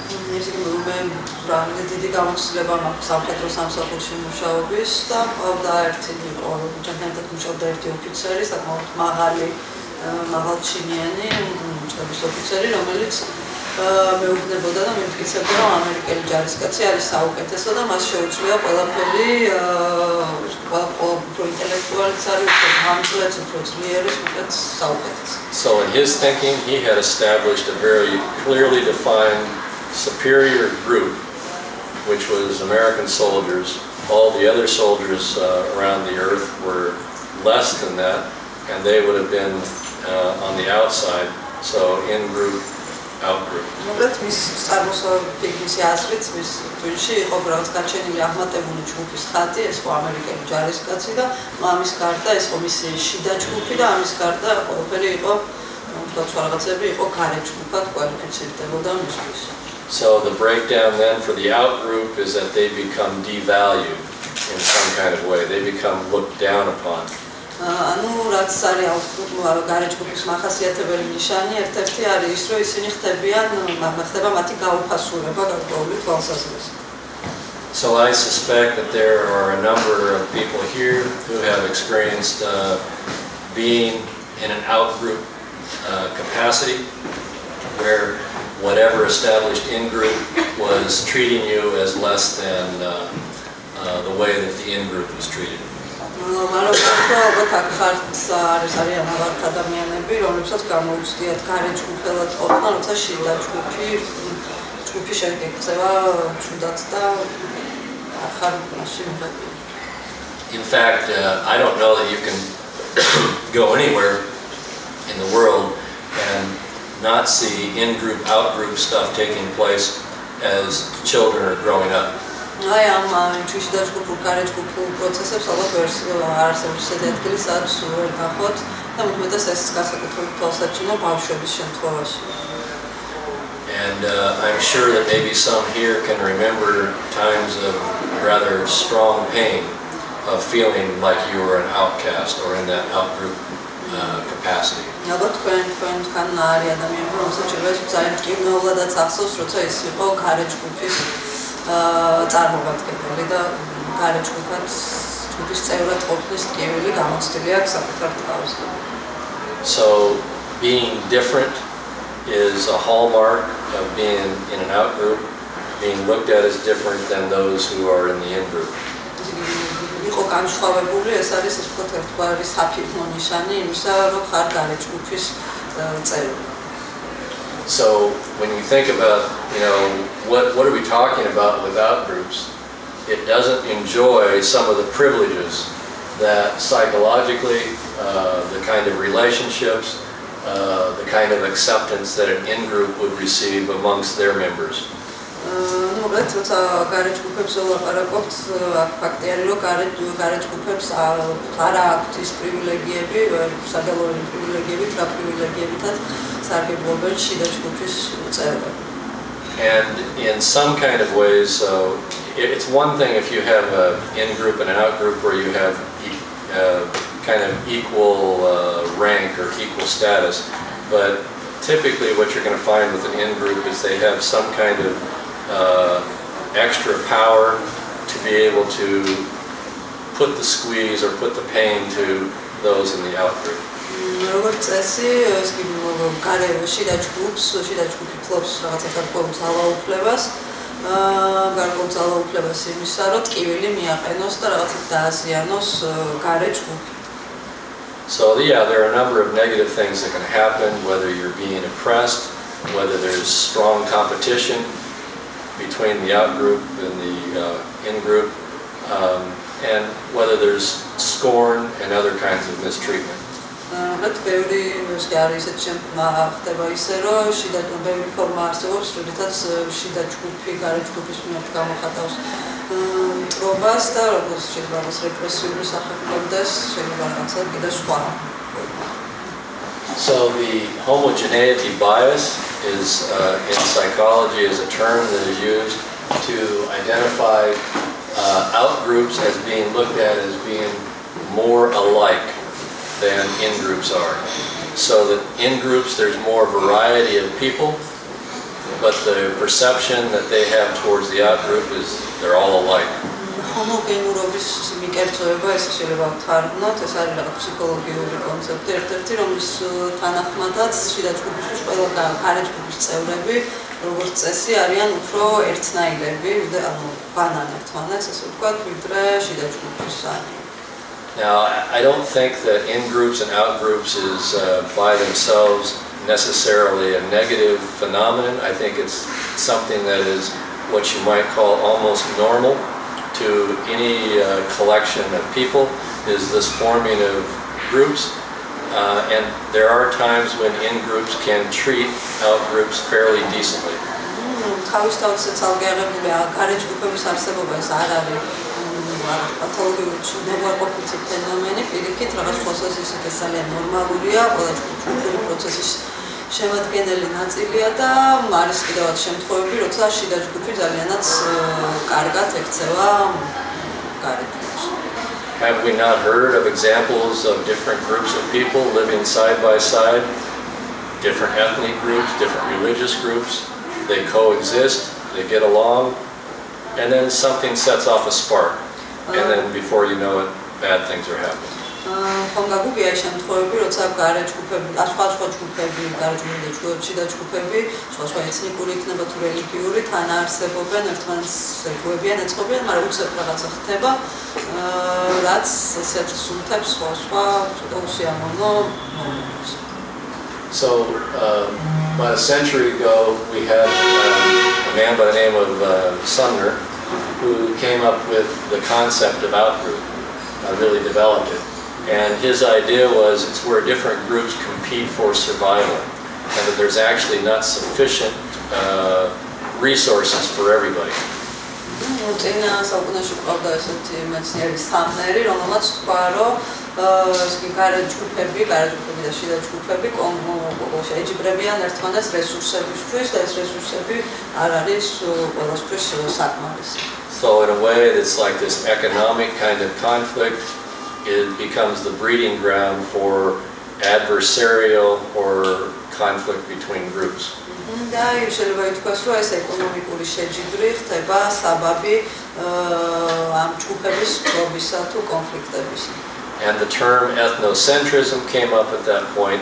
მეუბნებოდა და მიმტკიცებდა, რომ ამერიკელი ჯარისკაცი არის საუკეთესო და მას შეუძლია ყველაფერი, უფრო ინტელექტუალიც არის, უფრო გამძლეც, უფრო ძლიერიც, უკეთ საუკეთესო. So in his thinking, he had established a very clearly defined superior group, which was American soldiers. All the other soldiers around the earth were less than that, and they would have been on the outside, so in group, out group. მოკლედ მის წარმოსავალის აზრით, მის თვლში იყო რაღაც გაჩენილი აღმატებული ჯგუფის ხატი, ეს იყო ამერიკელი ჯარისკაცი და ამის გარდა ეს იყო მისი შიდა ჯგუფი და ამის გარდა ყველაფერი იყო, თქვა რაღაცები იყო გარე ჯგუფად კვალიფიცირდებოდა მისთვის. So the breakdown then for the out group is that they become devalued. in some kind of way. They become looked down upon. ანუ რაც არის აუთგრუპული გარეჯგუფის მახასიათებელი ნიშანი, ერთ-ერთი არის ის, რომ ისინი ხდება მათი გაუფასურება გარკვეული თვალსაზრისით. So I suspect that there are a number of people here who have experienced being in an out-group capacity, where whatever established in-group was treating you as less than the way that the in-group was treated. In fact, I don't know that you can go anywhere in the world and not see in-group, out-group stuff taking place as children are growing up. And I'm sure that maybe some here can remember times of rather strong pain of feeling like you were an outcast or in that out-group capacity. So being different is a hallmark of being in an out-group, being looked at as different than those who are in the in-group. So when you think about, what are we talking about with out-groups, it doesn't enjoy some of the privileges that psychologically, the kind of relationships, the kind of acceptance that an in-group would receive amongst their members. And in some kind of ways, so it's one thing if you have an in-group and an out-group where you have kind of equal rank or equal status, but typically what you're going to find with an in-group is they have some kind of extra power to be able to put the squeeze or put the pain to those in the out-group. So yeah, there are a number of negative things that can happen, whether you're being oppressed, whether there's strong competition between the out-group and the in-group, and whether there's scorn and other kinds of mistreatment. So the homogeneity bias is, in psychology, is a term that is used to identify out-groups as being looked at as being more alike than in-groups are. So that in-groups there's more variety of people, but the perception that they have towards the out-group is they're all alike. Now, I don't think that in-groups and out-groups is by themselves necessarily a negative phenomenon. I think it's something that is what you might call almost normal to any collection of people, is this forming of groups. And there are times when in-groups can treat out-groups fairly decently. have we not heard of examples of different groups of people living side by side? Different ethnic groups, different religious groups. They coexist, they get along, and then something sets off a spark. And then before you know it, bad things are happening. ხონგაგუგია შემთხვევები, როცა გარე ჯგუფები, სხვა ჯგუფები, გარე ჯგუფებში და ჯგუფები, სხვა ეთნიკური იქნება თუ რელიგიური, თან არსებობენ, ერთმანეთს ეგუებიან, ეწყობიან, მაგრამ უცებ რაღაცა ხდება, რაც ესეთ სუნთებს სხვა ცოტა უსიამოვნო მომენტს. So, about a century ago, we had a man by the name of Sumner who came up with the concept of outgroup, really developed it. And his idea was it's where different groups compete for survival, and that there's actually not sufficient resources for everybody. წინა საუკუნეში ყავდა ესეთი მეცნიერი სამნერი, რომელმაც თქვა, რომ გარე ჯგუფები და შიდა ჯგუფები შეეჯიბრებიან ერთმანეთს რესურსებისთვის და ეს რესურსები არ არის ყველასთვის საკმარისი. So in a way, it's like this economic kind of conflict. It becomes the breeding ground for adversarial or conflict between groups. და შეიძლება ითქვას, რომ ეს ეკონომიკური შეჯიბრი ხდება საბაბი ამ ჯგუფების გრობისა თუ კონფლიქტებისა. And the term ethnocentrism came up at that point,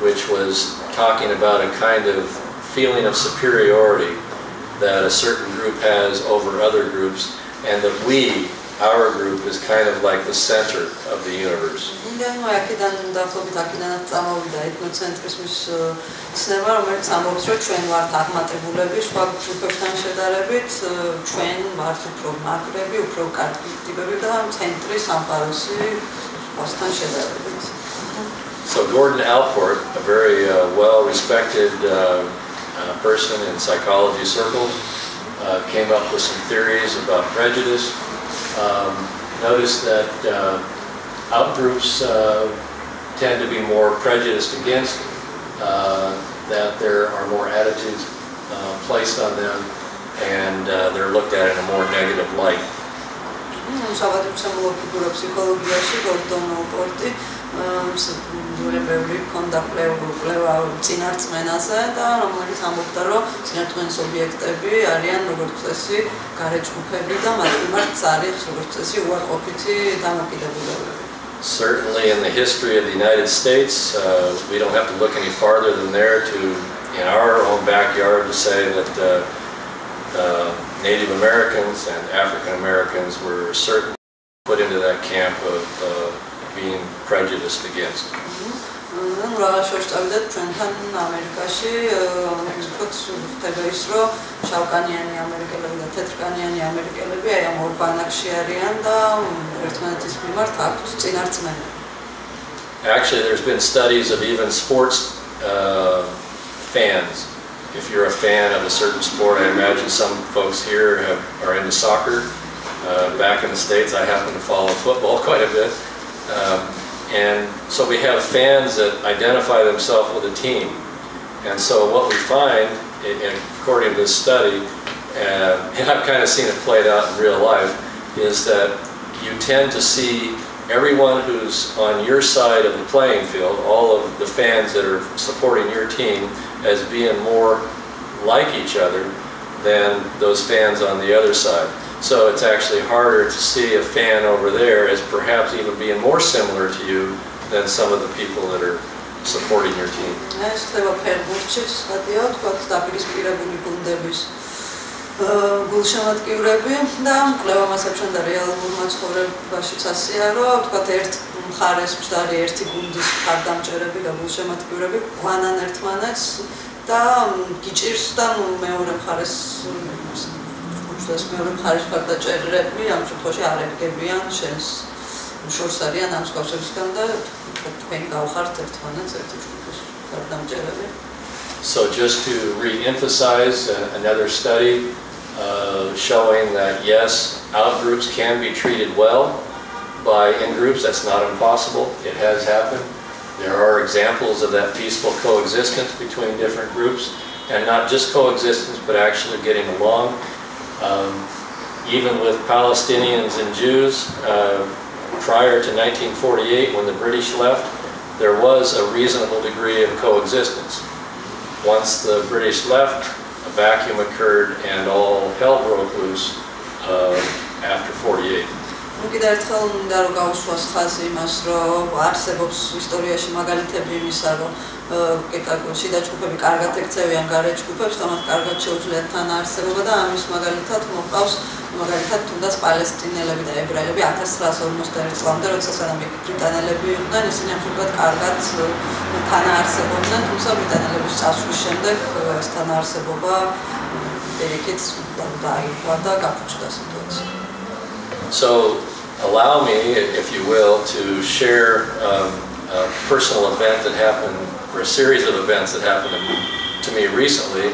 which was talking about a kind of feeling of superiority that a certain group has over other groups, and that we, our group, is kind of like the center of the universe. So Gordon Allport, a very well-respected person in psychology circles, came up with some theories about prejudice. Noticed that outgroups tend to be more prejudiced against, that there are more attitudes placed on them, and they're looked at in a more negative light. ფსიქოლოგიაში გორდონ ალპორტი ბევრი ქონდა კვლევა წინარწმენაზე და რომელიც ამბობდა, რომ წინარწმენის ობიექტები არიან როგორც წესი გარე ჯგუფები და მათ მიმართ არის როგორც წესი უარყოფითი დამოკიდებულებები. Certainly in the history of the United States, we don't have to look any farther than there to, in our own backyard, to say that Native Americans and African Americans were certainly put into that camp of being prejudiced against. Actually, there's been studies of even sports fans. If you're a fan of a certain sport, I imagine some folks here are into soccer. Back in the States, I happen to follow football quite a bit. And so we have fans that identify themselves with a team. And so what we find, according to this study, and I've kind of seen it played out in real life, is that you tend to see everyone who's on your side of the playing field, all of the fans that are supporting your team, as being more like each other than those fans on the other side. So it's actually harder to see a fan over there as perhaps even being more similar to you than some of the people that are supporting your team. გულშემატკივრები და კვლევამასებთან და რეალურმა ცხოვრებაშიც ასეა, რომ თქვათ ერთ მხარეს მждარი ერთი გუნდის მხარდამჭერები და გულშემატკივრები გვანან ერთმანეთს და გიჭირს და მეორე მხარეს მეორე მხარეს მხარდაჭერები ამ შემთხვევაში არ ერგებიან შენს შორს არიან ამ მსგავსებისგან და თქვენ გავხართ ერთმანეთს ერთი ჯგუფის მხარდამჭერები. So just to re-emphasize another study showing that yes, outgroups can be treated well by in-groups. That's not impossible. It has happened. There are examples of that peaceful coexistence between different groups, and not just coexistence, but actually getting along. Even with Palestinians and Jews, prior to 1948, when the British left, there was a reasonable degree of coexistence. Once the British left, a vacuum occurred and all hell broke loose after 48. კიდევ ერთხელ უნდა რომ გავუსვას ხაზი იმას, რომ არსებობს ისტორიაში მაგალითები იმისა, რომ შიდა ჯგუფები კარგად ექცევიან გარე ჯგუფებს, თუმცა კარგად შეუძლიათ თანაარსებობა და ამის მაგალითად მოყავს მაგალითად თუნდაც პალესტინელები და ებრაელები 1941 წლამდე, როდესაც ბრიტანელები იყვნენ, ისინი ამხრივად კარგად თანაარსებობდნენ, თუმცა ბრიტანელების წასვლის შემდეგ ეს თანაარსებობა პირიქით დაირღვა და გაფუჭდა სიტუაცია. So allow me, if you will, to share a personal event that happened, or a series of events that happened to me recently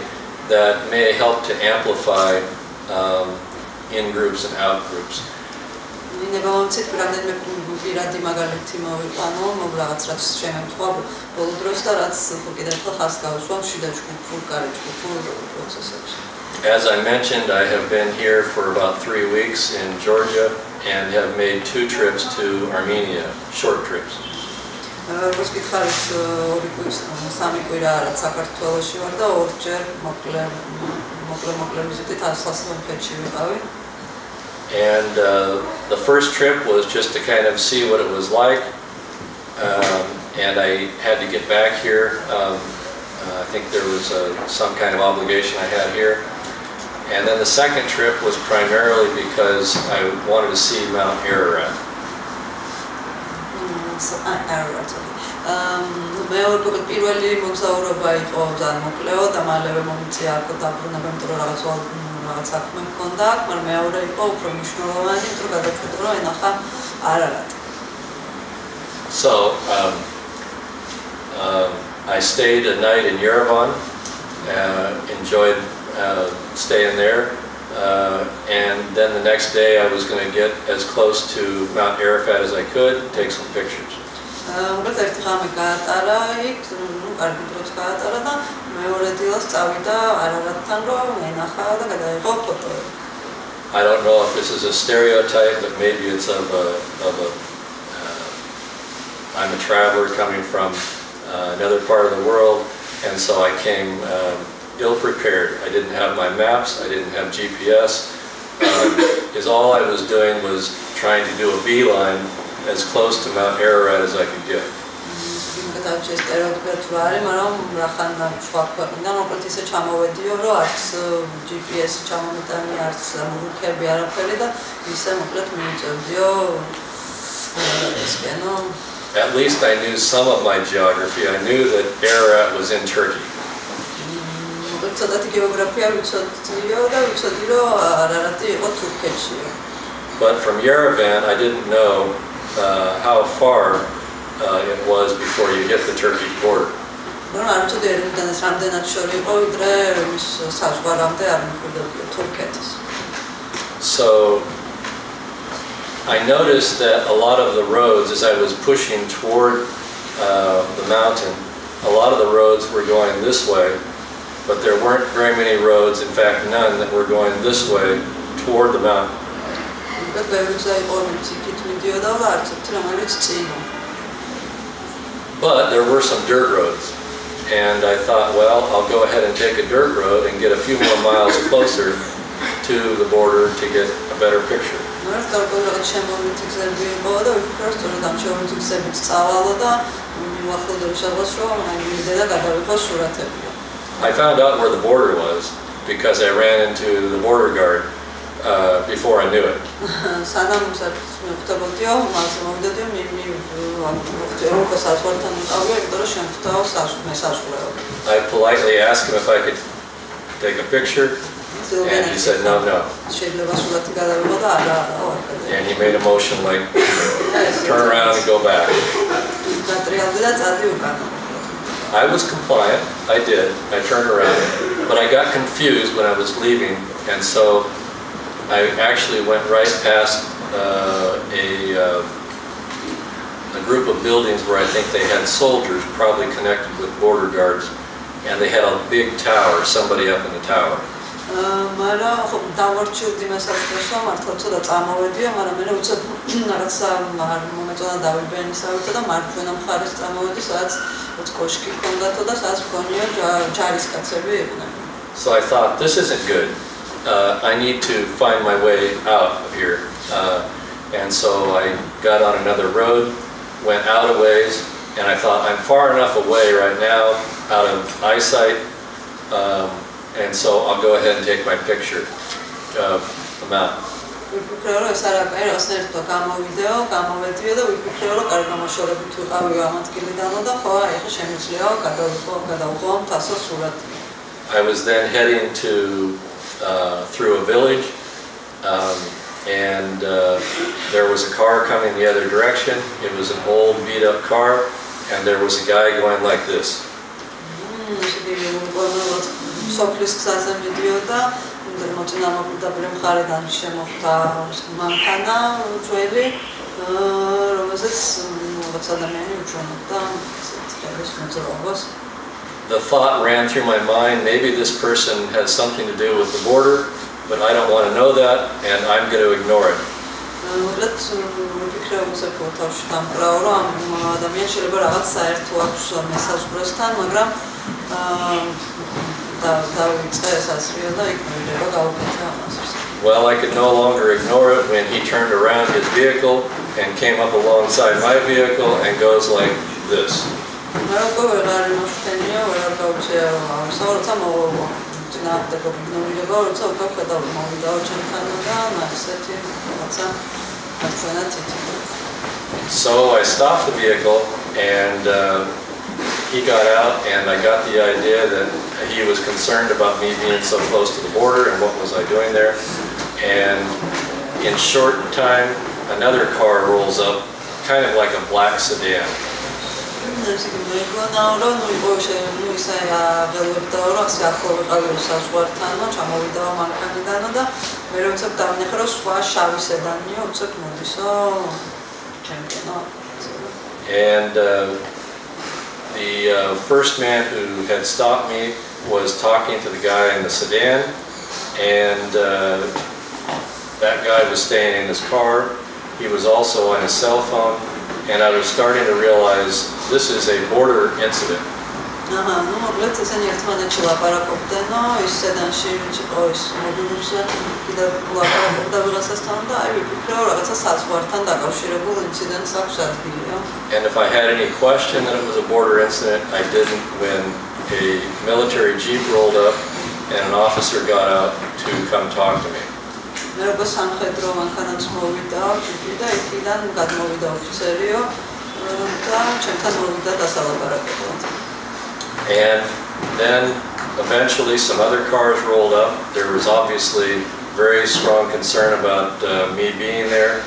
that may help to amplify in-groups and out-groups. As I mentioned, I have been here for about 3 weeks in Georgia and have made 2 trips to Armenia, short trips. And the first trip was just to kind of see what it was like, and I had to get back here. I think there was some kind of obligation I had here. And then the second trip was primarily because I wanted to see Mount Ararat. So I stayed a night in Yerevan, enjoyed staying there, and then the next day I was going to get as close to Mount Arafat as I could, take some pictures. I don't know if this is a stereotype, but maybe it's I'm a traveler coming from another part of the world, and so I came ill-prepared. I didn't have my maps, I didn't have GPS. All I was doing was trying to do a beeline as close to Mount Ararat as I could get. At least I knew some of my geography. I knew that Ararat was in Turkey. But from Yerevan, I didn't know how far it was before you hit the Turkish border. So I noticed that a lot of the roads, as I was pushing toward the mountain, a lot of the roads were going this way, but there weren't very many roads, in fact none, that were going this way toward the mountain. But there were some dirt roads, and I thought, well, I'll go ahead and take a dirt road and get a few more miles closer to the border to get a better picture. I found out where the border was because I ran into the border guard before I knew it. I politely asked him if I could take a picture, and he said no. And he made a motion like turn around and go back. I was compliant, I did, I turned around, but I got confused when I was leaving, and so I actually went right past a group of buildings where I think they had soldiers, probably connected with border guards, and they had a big tower, somebody up in the tower. მაგრამ ხო დავარჩილდი მასაჟს მართლა ცოტა წამოვედია, მაგრამ მე უცებ რაღაცა მომეწონა დავიბენისავით და მარჯვენა მხარეს წამოვედი, სადაც კოშკი ჰქონდათო და სადაც მქონია ჯარისკაცები იყვნენ. So I thought, this isn't good. I need to find my way out of here. And so I got on another road, went out a ways, and I thought, I'm far enough away right now, out of eyesight, and so I'll go ahead and take my picture. I'm out. I was then heading to through a village, and there was a car coming the other direction. It was an old beat-up car, and there was a guy going like this. The thought ran through my mind, maybe this person has something to do with the border, but I don't want to know that, and I'm going to ignore it. Well, I could no longer ignore it when he turned around his vehicle and came up alongside my vehicle and goes like this. So I stopped the vehicle, and he got out, and I got the idea that he was concerned about me being so close to the border and what was I doing there. And in short time, another car rolls up, kind of like a black sedan. And the first man who had stopped me was talking to the guy in the sedan, and that guy was staying in his car. He was also on his cell phone, and I was starting to realize this is a border incident. And if I had any question that it was a border incident, I didn't when a military jeep rolled up and an officer got out to come talk to me. And then eventually some other cars rolled up. There was obviously very strong concern about me being there.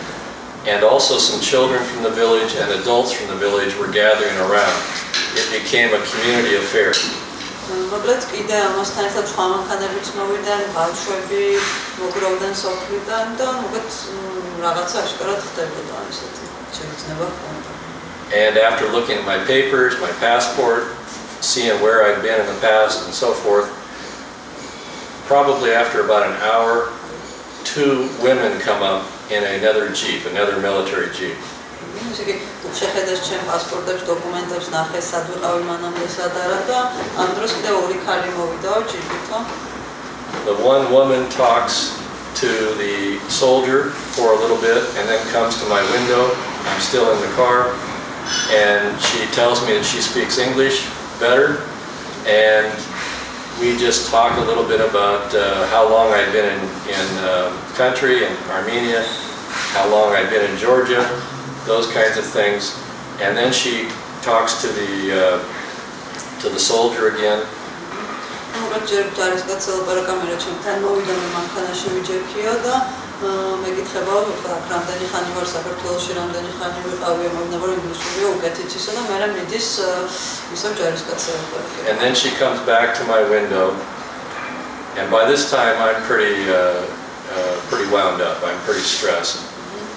And also some children from the village and adults from the village were gathering around. It became a community affair. And after looking at my papers, my passport, seeing where I'd been in the past and so forth, probably after about an hour, 2 women come up in another jeep, another military jeep. The one woman talks to the soldier for a little bit and then comes to my window. I'm still in the car, and she tells me that she speaks English better, and we just talk a little bit about how long I'd been in country, in Armenia, how long I'd been in Georgia, those kinds of things. And then she talks to the soldier again. And then she comes back to my window, and by this time I'm pretty wound up. I'm pretty stressed.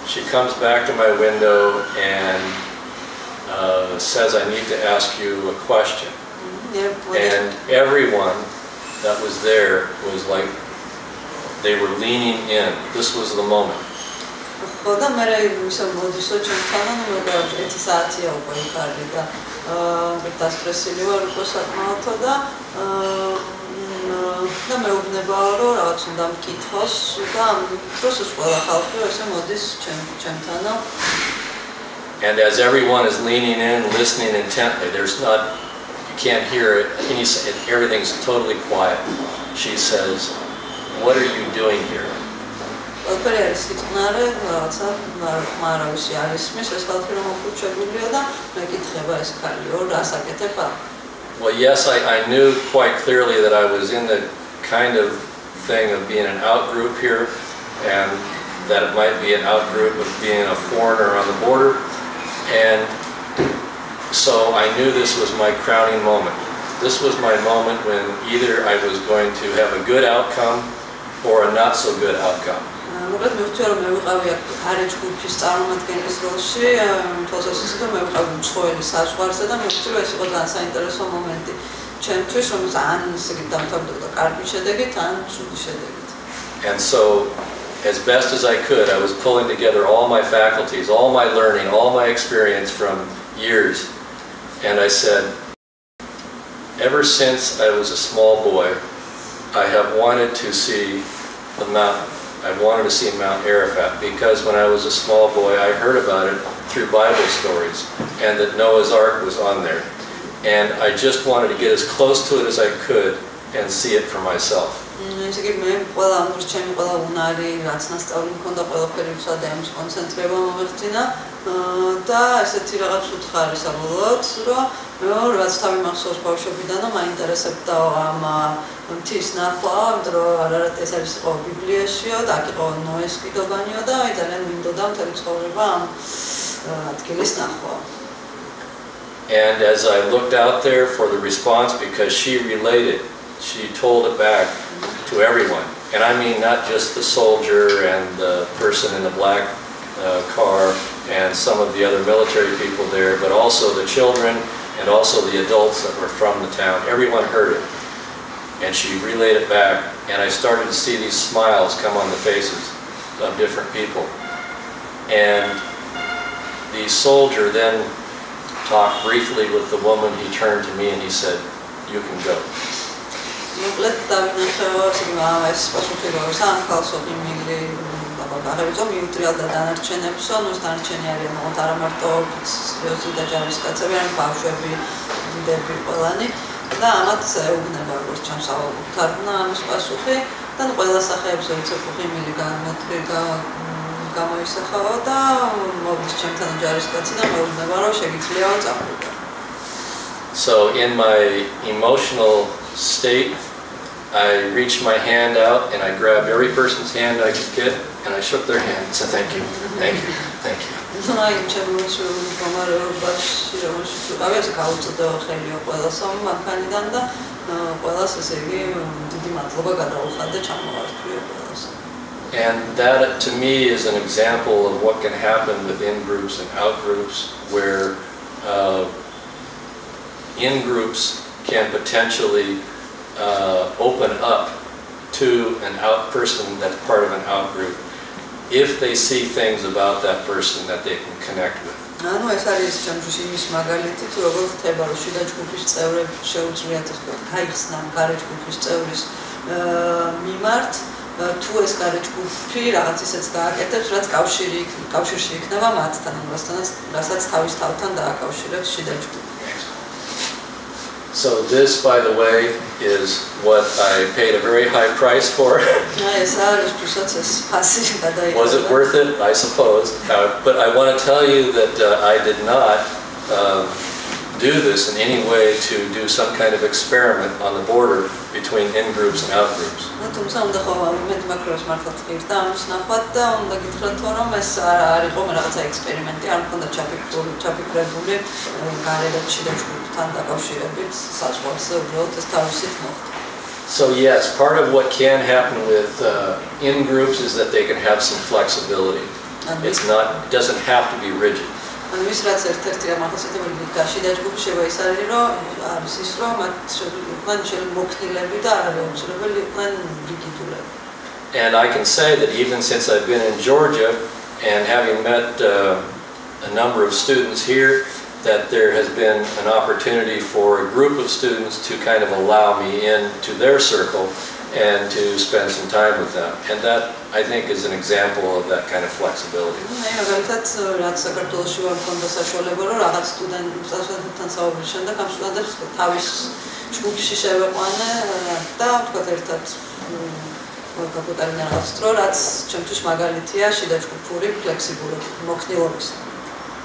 She comes back to my window and says, I need to ask you a question. And everyone that was there was like they were leaning in. This was the moment. ხოდა მე ისე მოდისო ჩემთან ანუ ერთი საათია უკვე იქარი და დასტრესილი ვარ უკვე საკმაოდ და მეუბნებაო რომ რაღაც უნდა მკითხოს და ამ დროს ყველა ხალხი ესე მოდის ჩემთანო. And as everyone is leaning in, listening intently, you can't hear it. Everything's totally quiet. She says, "What are you doing here?" Well, yes, I knew quite clearly that I was in the kind of thing of being an out-group here, and that it might be an out-group of being a foreigner on the border. And so I knew this was my crowning moment. This was my moment when either I was going to have a good outcome or a not so good outcome. მოკლედ მე ვთქვი რომ მე ვიყავი არეჯ ჯგუფის წარმომადგენლის როლში, თვალსაჩინო და მე ვიყავი მწველი საზღვარზე და მე ვთქვი რომ ეს იყო ძალიან საინტერესო მომენტი ჩემთვის, რომ ან ისე დამთავრდა კარგი შედეგით, ან ცუდი შედეგით. And so as best as I could, I was pulling together all my faculties, all my learning, all my experience from years, and I said, ever since I was a small boy, I have wanted to see the mountain. I wanted to see Mount Arafat because when I was a small boy, I heard about it through Bible stories and that Noah's Ark was on there. And I just wanted to get as close to it as I could and see it for myself. ესე იგი მე ყველა ამბურჩემი ყველა უნარი რაც ნასწავლი მქონდა ყველაფერი ვცადე ამის კონცენტრება მომეხდინა და ესეთი რაღაც უთხარი საბოლოოდ რომ მე რაც თავი მახსოვს ბავშვობიდანო მაინტერესებდა ამ მთის ნახვა, იმიტომ რომ არარატ ეს არის იყო ბიბლიაშიო და აქ იყო ნოეს კიდობანიო და აი ძალიან მინდოდა მთელი ცხოვრება ამ ადგილის ნახვა. And as I looked out there for the response, because she related, she told it back to everyone. And I mean not just the soldier and the person in the black car and some of the other military people there, but also the children and also the adults that were from the town. Everyone heard it. And she relayed it back, and I started to see these smiles come on the faces of different people. And the soldier then talked briefly with the woman. He turned to me and he said, "You can go." და ამათ ეუბნება როგორც ჩამსავალთარნა ამის პასუხი და ყველა სახეებზე უცებუხიმილი გამოისახავა და მოვიდეს ჩემთან ჯარისკაცი და მეუბნება რომ შეგიძლიაო წახვიდე. So in my emotional state, I reached my hand out and I grabbed every person's hand I could get and I shook their hand and said thank you, thank you, thank you. აი ჩემს გამარებაში რომელშიც გავიაზე გაუწოდო ხელიო ყველასამ მანქანიდან და ყველას ესე იგი დიდი მადლობა გადაუხადე ჩამოვართვიო ყველას. And that to me is an example of what can happen within groups and out groups where in groups can potentially open up to an out person that's part of an out group if they see things about that person that they can connect with. ანუ ეს არის ჩემთვის იმის მაგალითი თუ როგორ ხდება რომ შიდა ჯგუფის წევრები შეუძლიათ ეს გაიხსნან გარე ჯგუფის წევრის მიმართ თუ ეს გარე ჯგუფი რაღაც ისეც გააკეთებს რაც კავშირში იქნება მათთან რასაც თავის თავთან დააკავშირებს შიდა ჯგუფი. So this, by the way, is what I paid a very high price for. Was it worth it? I suppose. But I want to tell you that I did not do this in any way to do some kind of experiment on the border between in-groups and out-groups. So yes, part of what can happen with in-groups is that they can have some flexibility. It doesn't have to be rigid. ამის რაც ერთ-ერთი ამახასიათებელი გაშიდა ჯგუფი შევა ის არის რომ არის ის რომ მათ შეგვიძლია მოქნილები და არაუმცირებელი იყვნენ რიგიდულები. And I can say that even since I've been in Georgia and having met a number of students here, that there has been an opportunity for a group of students to kind of allow me into their circle and to spend some time with them. And that, I think, is an example of that kind of flexibility.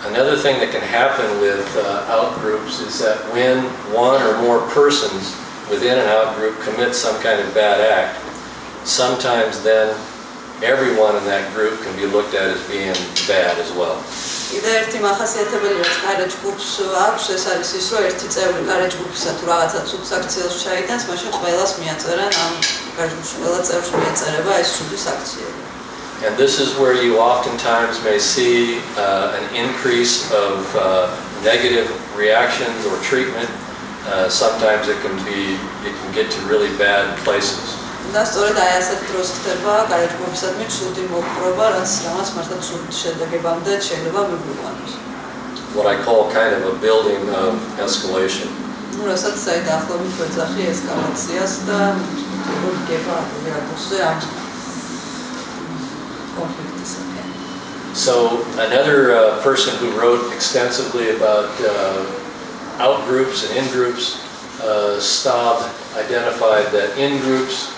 Another thing that can happen with outgroups is that when one or more persons within an outgroup commit some kind of bad act, sometimes then everyone in that group can be looked at as being bad as well. And this is where you oftentimes may see an increase of negative reactions or treatment. Sometimes it can get to really bad places. What I call kind of a building of escalation. So another person who wrote extensively about outgroups and in-groups, Staub identified that in-groups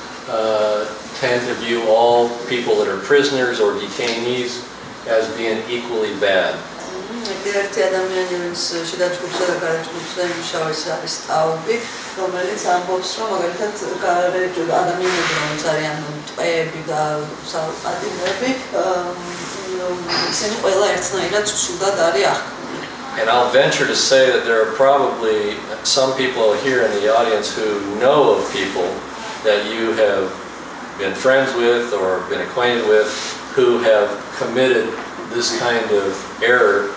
tend to view all people that are prisoners or detainees as being equally bad. And I'll venture to say that there are probably some people here in the audience who know of people that you have been friends with or been acquainted with who have committed this kind of error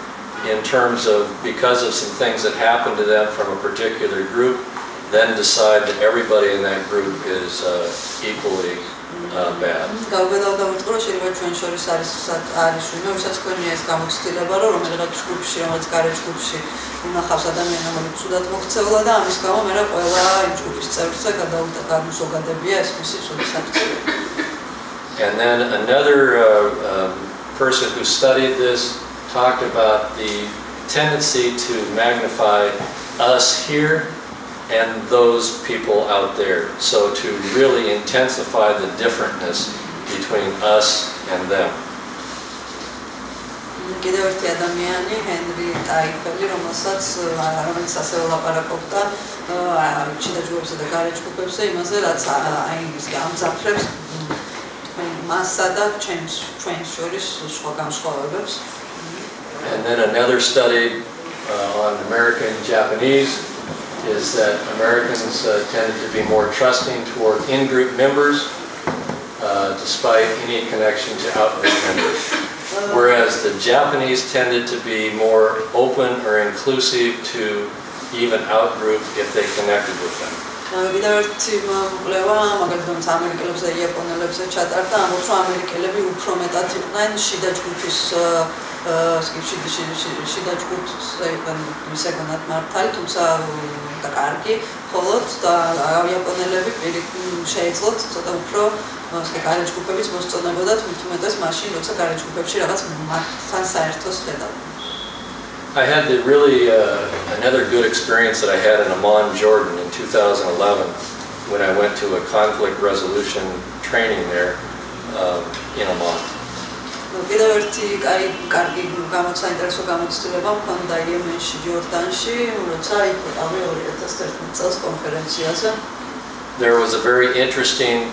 in terms of, because of some things that happened to them from a particular group, then decide that everybody in that group is equally bad. And then another person who studied this talked about the tendency to magnify us here and those people out there. So to really intensify the differentness between us and them. And then another study on American Japanese is that Americans tended to be more trusting toward in-group members despite any connection to out-group members. Whereas the Japanese tended to be more open or inclusive to even out-group if they connected with them. I had another good experience that I had in Amman, Jordan in 2011 when I went to a conflict resolution training there in Amman. There was a very interesting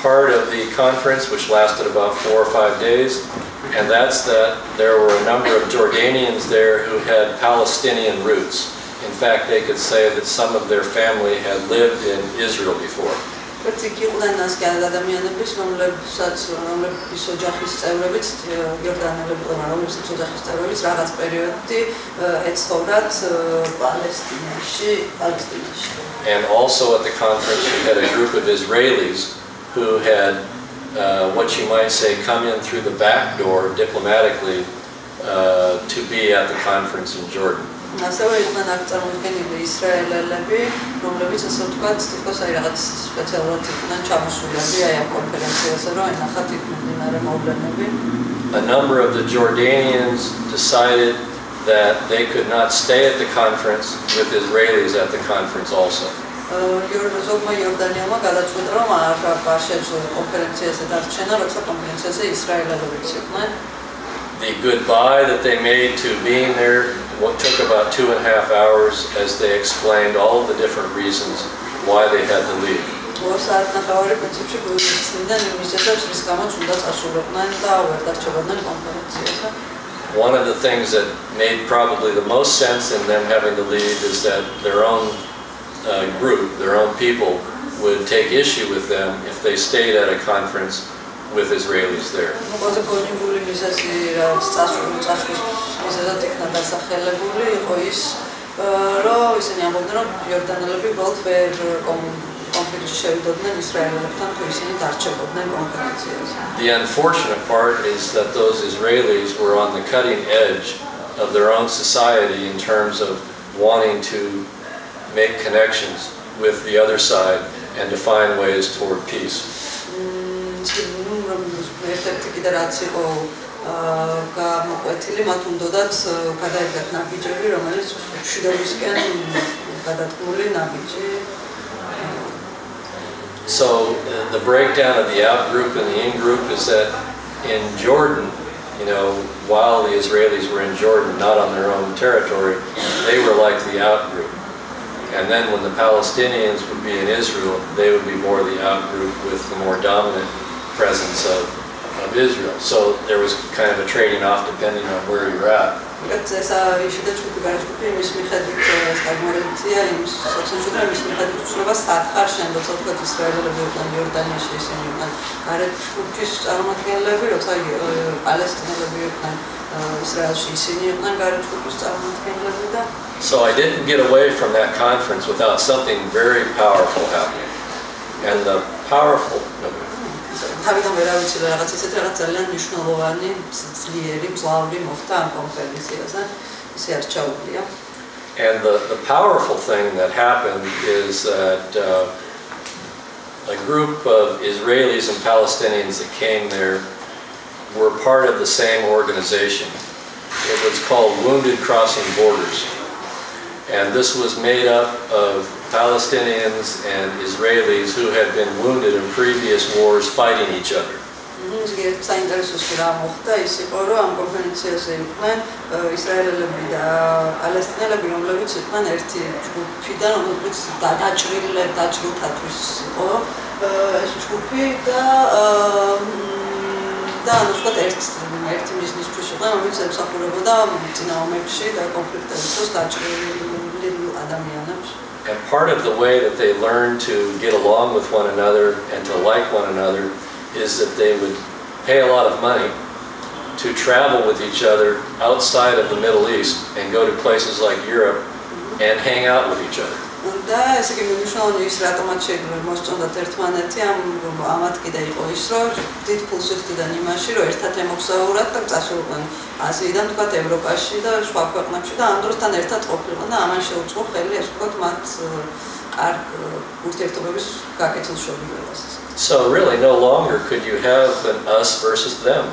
part of the conference which lasted about 4 or 5 days, and that's that there were a number of Jordanians there who had Palestinian roots. In fact, they could say that some of their family had lived in Israel before. And also at the conference we had a group of Israelis who had what you might say, come in through the back door diplomatically to be at the conference in Jordan. ასევე იყვნენ აქ წარმოდგენილი ისრაელელები, რომლებიც ასე ვთქვათ, თითქოს აი რაღაც სპეციალურად იყვნენ ჩამოსულები აი ამ კონფერენციაზე, რომ ენახათ იქ მიმდინარე მოვლენები. A number of the Jordanians decided that they could not stay at the conference with Israelis at the conference also. ზოგმა იორდანიელმა გადაწყვიტა, რომ არ შეძლო კონფერენციაზე დარჩენა, როცა კონფერენციაზე ისრაელელებიც იყვნენ. The goodbye that they made to being there took about 2.5 hours as they explained all of the different reasons why they had to leave. One of the things that made probably the most sense in them having to leave is that their own group, their own people, would take issue with them if they stayed at a conference with Israelis there. The unfortunate part is that those Israelis were on the cutting edge of their own society in terms of wanting to make connections with the other side and to find ways toward peace. So the breakdown of the out group and the in group is that in Jordan, you know, while the Israelis were in Jordan, not on their own territory, they were like the out group. And then when the Palestinians would be in Israel, they would be more the out group with the more dominant presence of Israel. So there was kind of a trading off depending on where you're at. So I didn't get away from that conference without something very powerful happening. And the powerful... And the powerful thing that happened is that a group of Israelis and Palestinians that came there were part of the same organization. It was called Wounded Crossing Borders. And this was made up of Palestinians and Israelis who had been wounded in previous wars fighting each other. And part of the way that they learned to get along with one another and to like one another is that they would pay a lot of money to travel with each other outside of the Middle East and go to places like Europe and hang out with each other. So really no longer could you have an us versus them.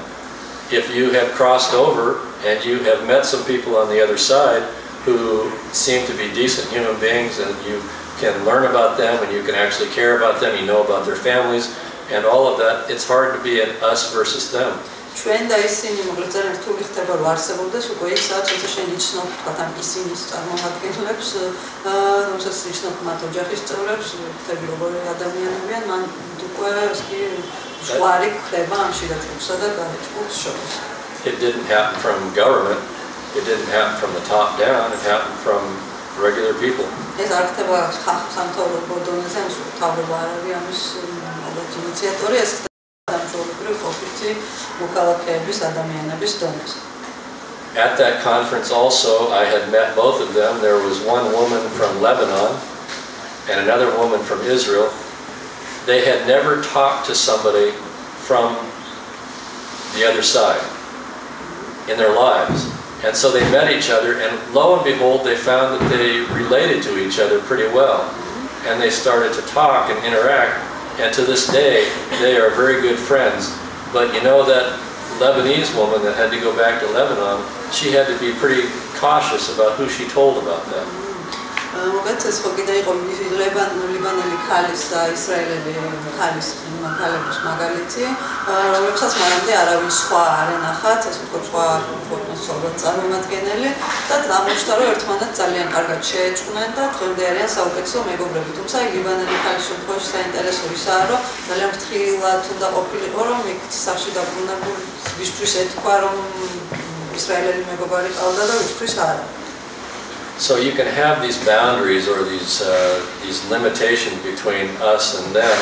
If you have crossed over and you have met some people on the other side who seem to be decent human beings and you can learn about them and you can actually care about them, you know about their families and all of that, it's hard to be an us versus them. ჩვენ და ისინი მოგვიწევენ რთული ხდება რომ არსებობდეს უკვე იქ სადაც როცა შენ იცნობ თქვა ამ ისინის წარმომადგენლებს, რომელსაც იცნობ მათ ოჯახის წევრებს, ხები როგორი ადამიანებიან, მან უკვე ისე ზღვარი ხდება ამ შიგაჭრილსა და გარეთ შორის. It didn't happen from government. It didn't happen from the top down. It happened from regular people. ეს არ ხდება სამთავრობო დონეზე, ამ თავრობა არ არის ამის ინიციატორი, ეს At that conference also, I had met both of them. There was one woman from Lebanon and another woman from Israel. They had never talked to somebody from the other side in their lives. And so they met each other, and lo and behold, they found that they related to each other pretty well. And they started to talk and interact, and to this day, they are very good friends. But you know that Lebanese woman that had to go back to Lebanon, she had to be pretty cautious about who she told about that. მოგეთ ეს ხო კიდე იყო ლიბანელი ქალის და ისრაელელი ქალის მაგალითის მაგალითი, რომლებსაც მანამდე არავის სხვა არ ენახათ, ეს უფრო სხვა ფორმისობრივ წარმომადგენელი და აღმოჩნდა, რომ ერთმანეთს ძალიან კარგად შეეწყვნენ და დღემდე არიან საუკეთესო მეგობრები. თუმცა ლიბანელი ქალის შემთხვევაში საინტერესო ისაა, რომ ძალიან ფრთხილად უნდა ყოფილიყო, რომ იქ სახლში დაბრუნებული ვისთვის ეთქვა, რომ ისრაელელი მეგობარი ყავდა და ვისთვის არა. So you can have these boundaries or these limitations between us and them,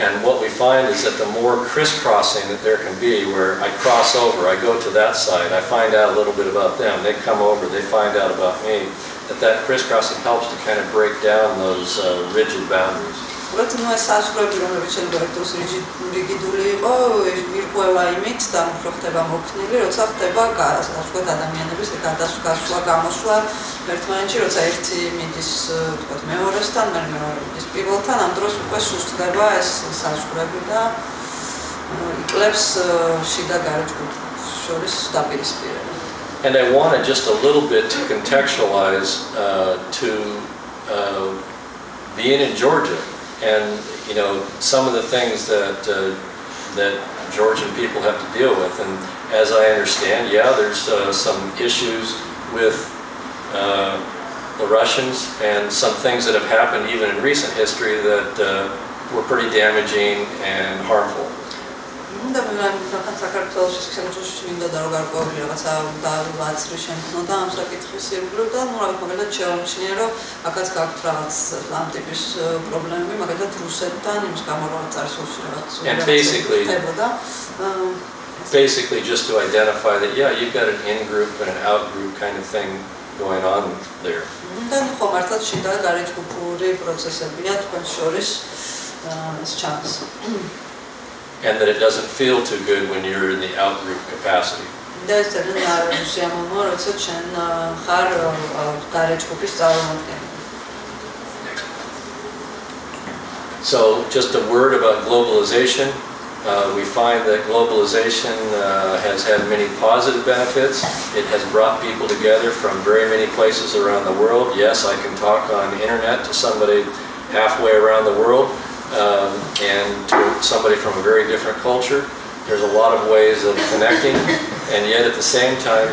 and what we find is that the more crisscrossing that there can be, where I cross over, I go to that side, I find out a little bit about them, they come over, they find out about me, that crisscrossing helps to kind of break down those rigid boundaries. But no საჯარო რომლებიც შეიძლება რიგიდული იყო, მირკვევა იმით და მოხდება მოქნილი, როცა ხდება გასაგებად ადამიანების გადასვლა, გამოსვლა ერთმანეთში, როცა ერთი მიდის თქვათ მეორესთან, მეორე მიდის პირველთან, ამ დროს უკვე სუსტდება ეს საჯარო და იკლებს შიდა გარეთ შორის დაპირისპირება. And I wanted just a little bit to contextualize to being in Georgia. And you know, some of the things that Georgian people have to deal with, and as I understand, yeah, there's some issues with the Russians and some things that have happened even in recent history that were pretty damaging and harmful. And basically just to identify that, yeah, you've got an in-group and an out-group kind of thing going on there. And that it doesn't feel too good when you're in the out-group capacity. So just a word about globalization. We find that globalization has had many positive benefits. It has brought people together from very many places around the world. Yes, I can talk on the internet to somebody halfway around the world. And to somebody from a very different culture. There's a lot of ways of connecting, and yet at the same time,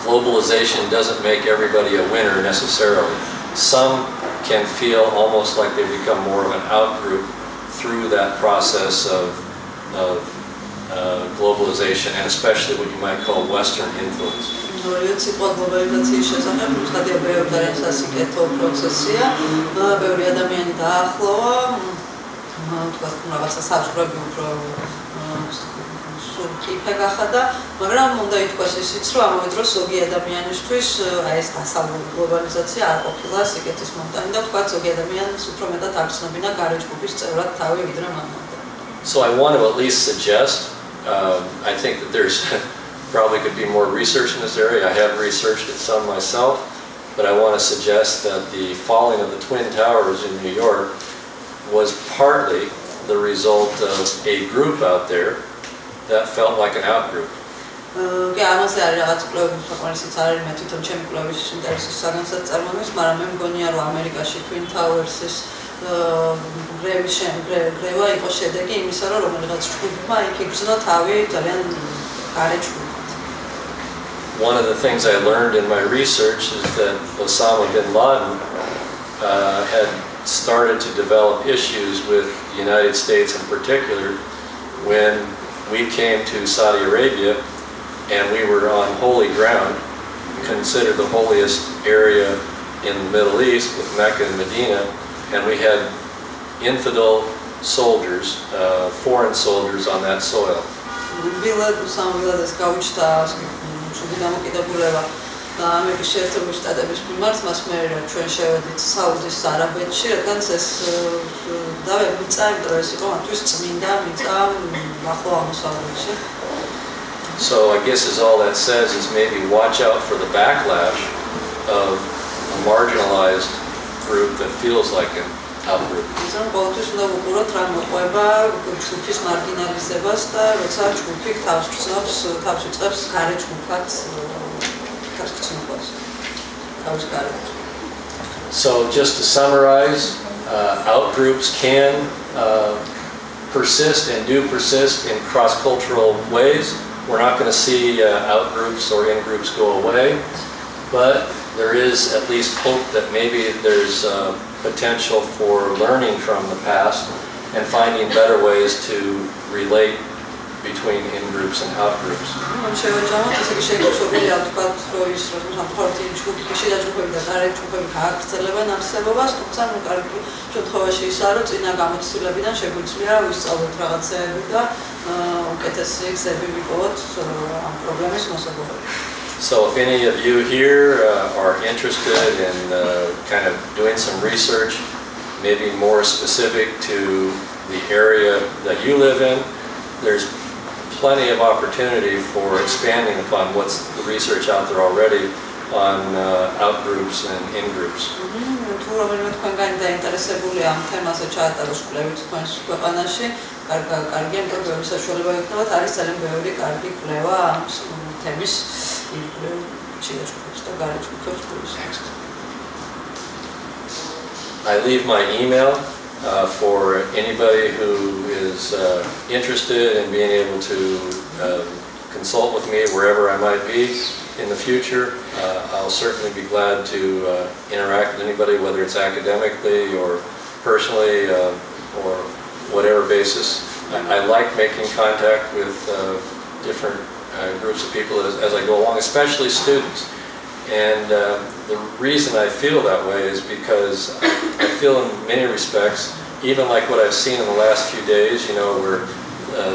globalization doesn't make everybody a winner necessarily. Some can feel almost like they become more of an out-group through that process of globalization, and especially what you might call Western influence. მაგრამ უნდა ითქვას ისიც, რომ ამავე დროს ზოგი ადამიანისთვის ეს დასავლური გლობალიზაცია არ ყოფილა სიკეთის მომტანი და თქვა ზოგი ადამიანს უფრო მეტად არ ცნობინა გარეჯ ჯგუფის წევრად თავი ვიდრე მანამდე. So I want to at least suggest, I think that there's probably could be more research in this area. I have researched it some myself, but I want to suggest that the falling of the Twin Towers in New York was partly the result of a group out there that felt like an out-group. ამაზე არის რაღაც კვლევების საკმარისიც არის, მე თვითონ ჩემი კვლევის ინტერესის საგანსაც წარმოქმნის, მაგრამ მე მგონია, რომ ამერიკაში Twin Towers-ის გრევა იყო შედეგი იმისა, რომ რომელიღაც ჯგუფმა იქ იგრძნო თავი ძალიან გარე ჯგუფად. One of the things I learned in my research is that Osama bin Laden had started to develop issues with the United States in particular when we came to Saudi Arabia and we were on holy ground, considered the holiest area in the Middle East with Mecca and Medina, and we had infidel soldiers, foreign soldiers on that soil. ამერიკის შეერთებული შტატების მიმართ მას მე ჩვენ შევედით საუდის არაბეთში, რადგან ეს მიწა, იმიტომ რომ ეს იყო მათთვის წმინდა მიწა ახლო აღმოსავლეთში. So I guess all that says is maybe watch out for the backlash of a marginalized group that feels like an outgroup. ისინი ყოველთვის უნდა უყუროთ რა მოყვება ჯგუფის მარგინალიზებას და როცა ჯგუფი თავს იწყებს გარე ჯგუფად So just to summarize, outgroups can persist and do persist in cross-cultural ways. We're not going to see outgroups or in-groups go away, but there is at least hope that maybe there's potential for learning from the past and finding better ways to relate between in-groups and out-groups. So if any of you here are interested in kind of doing some research, maybe more specific to the area that you live in, there's plenty of opportunity for expanding upon what's the research out there already on out-groups and in-groups. თუ რომელიმე თქვენგანი დაინტერესებული ამ თემაზე ჩაატაროს კვლევით თქვენს ქვეყანაში, კარგია, იმიტომ რომ საშუალება იქნებათ, არის ძალიან ბევრი კარგი კვლევა ამ თემის ჩიაჭკუებს და გარე ჯგუფებს. I leave my email for anybody who is interested in being able to consult with me wherever I might be in the future. I'll certainly be glad to interact with anybody, whether it's academically or personally or whatever basis. I like making contact with different groups of people as I go along, especially students. And the reason I feel that way is because I feel in many respects, even like what I've seen in the last few days, you know, where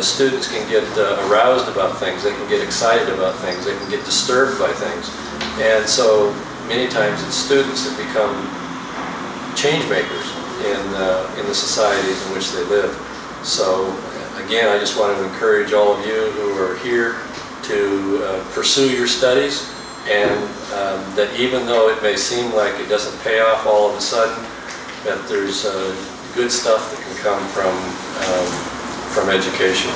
students can get aroused about things, they can get excited about things, they can get disturbed by things. And so many times it's students that become change makers in the societies in which they live. So again, I just want to encourage all of you who are here to pursue your studies, and that even though it may seem like it doesn't pay off all of a sudden, that there's good stuff that can come from education,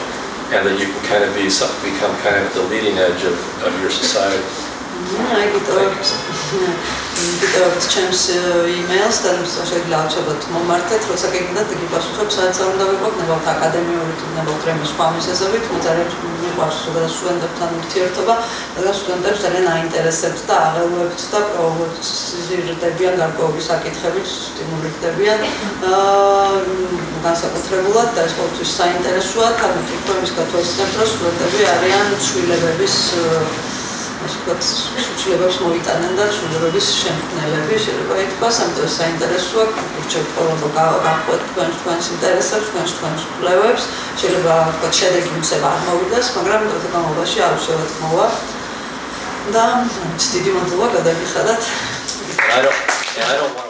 and that you can kind of become kind of at the leading edge of your society. გიტოვებს ჩემს email-ს და შეიძლება ავჭებოთ მომართეთ, როცა გეკიდათ იგი პასუხებს, სადაც არ უნდა ვიყვანოთ აკადემიური თუნდაც რემის სხვა მიზეზებით, ძალიან მიყვარს ზოგადად სტუდენტებთან ურთიერთობა, და სტუდენტებს ძალიან აინტერესებთ და აღელვებთ და პროვოკაციებიან გარკვეული საკითხებით, სტიმულირდებიან განსაკუთრებულად და ეს ყოველთვის საინტერესოა, თამით უფრო ის გათვალისწინებთ, რომ სტუდენტები არიან ცვლილებების ცვლილებებს მოიტანენ და ცვლილებების შემქმნელები, შეიძლება ითქვას, ამიტომ საინტერესოა, გურჩევთ ხოლმე გავყვეთ თქვენს ინტერესებს, თქვენს კვლევებს, შეიძლება ვთქვათ შედეგი უცებ არ მოვიდეს, მაგრამ დროთა განმავლობაში აუცილებლად მოვა და დიდი მადლობა გადაგიხადათ. I don't want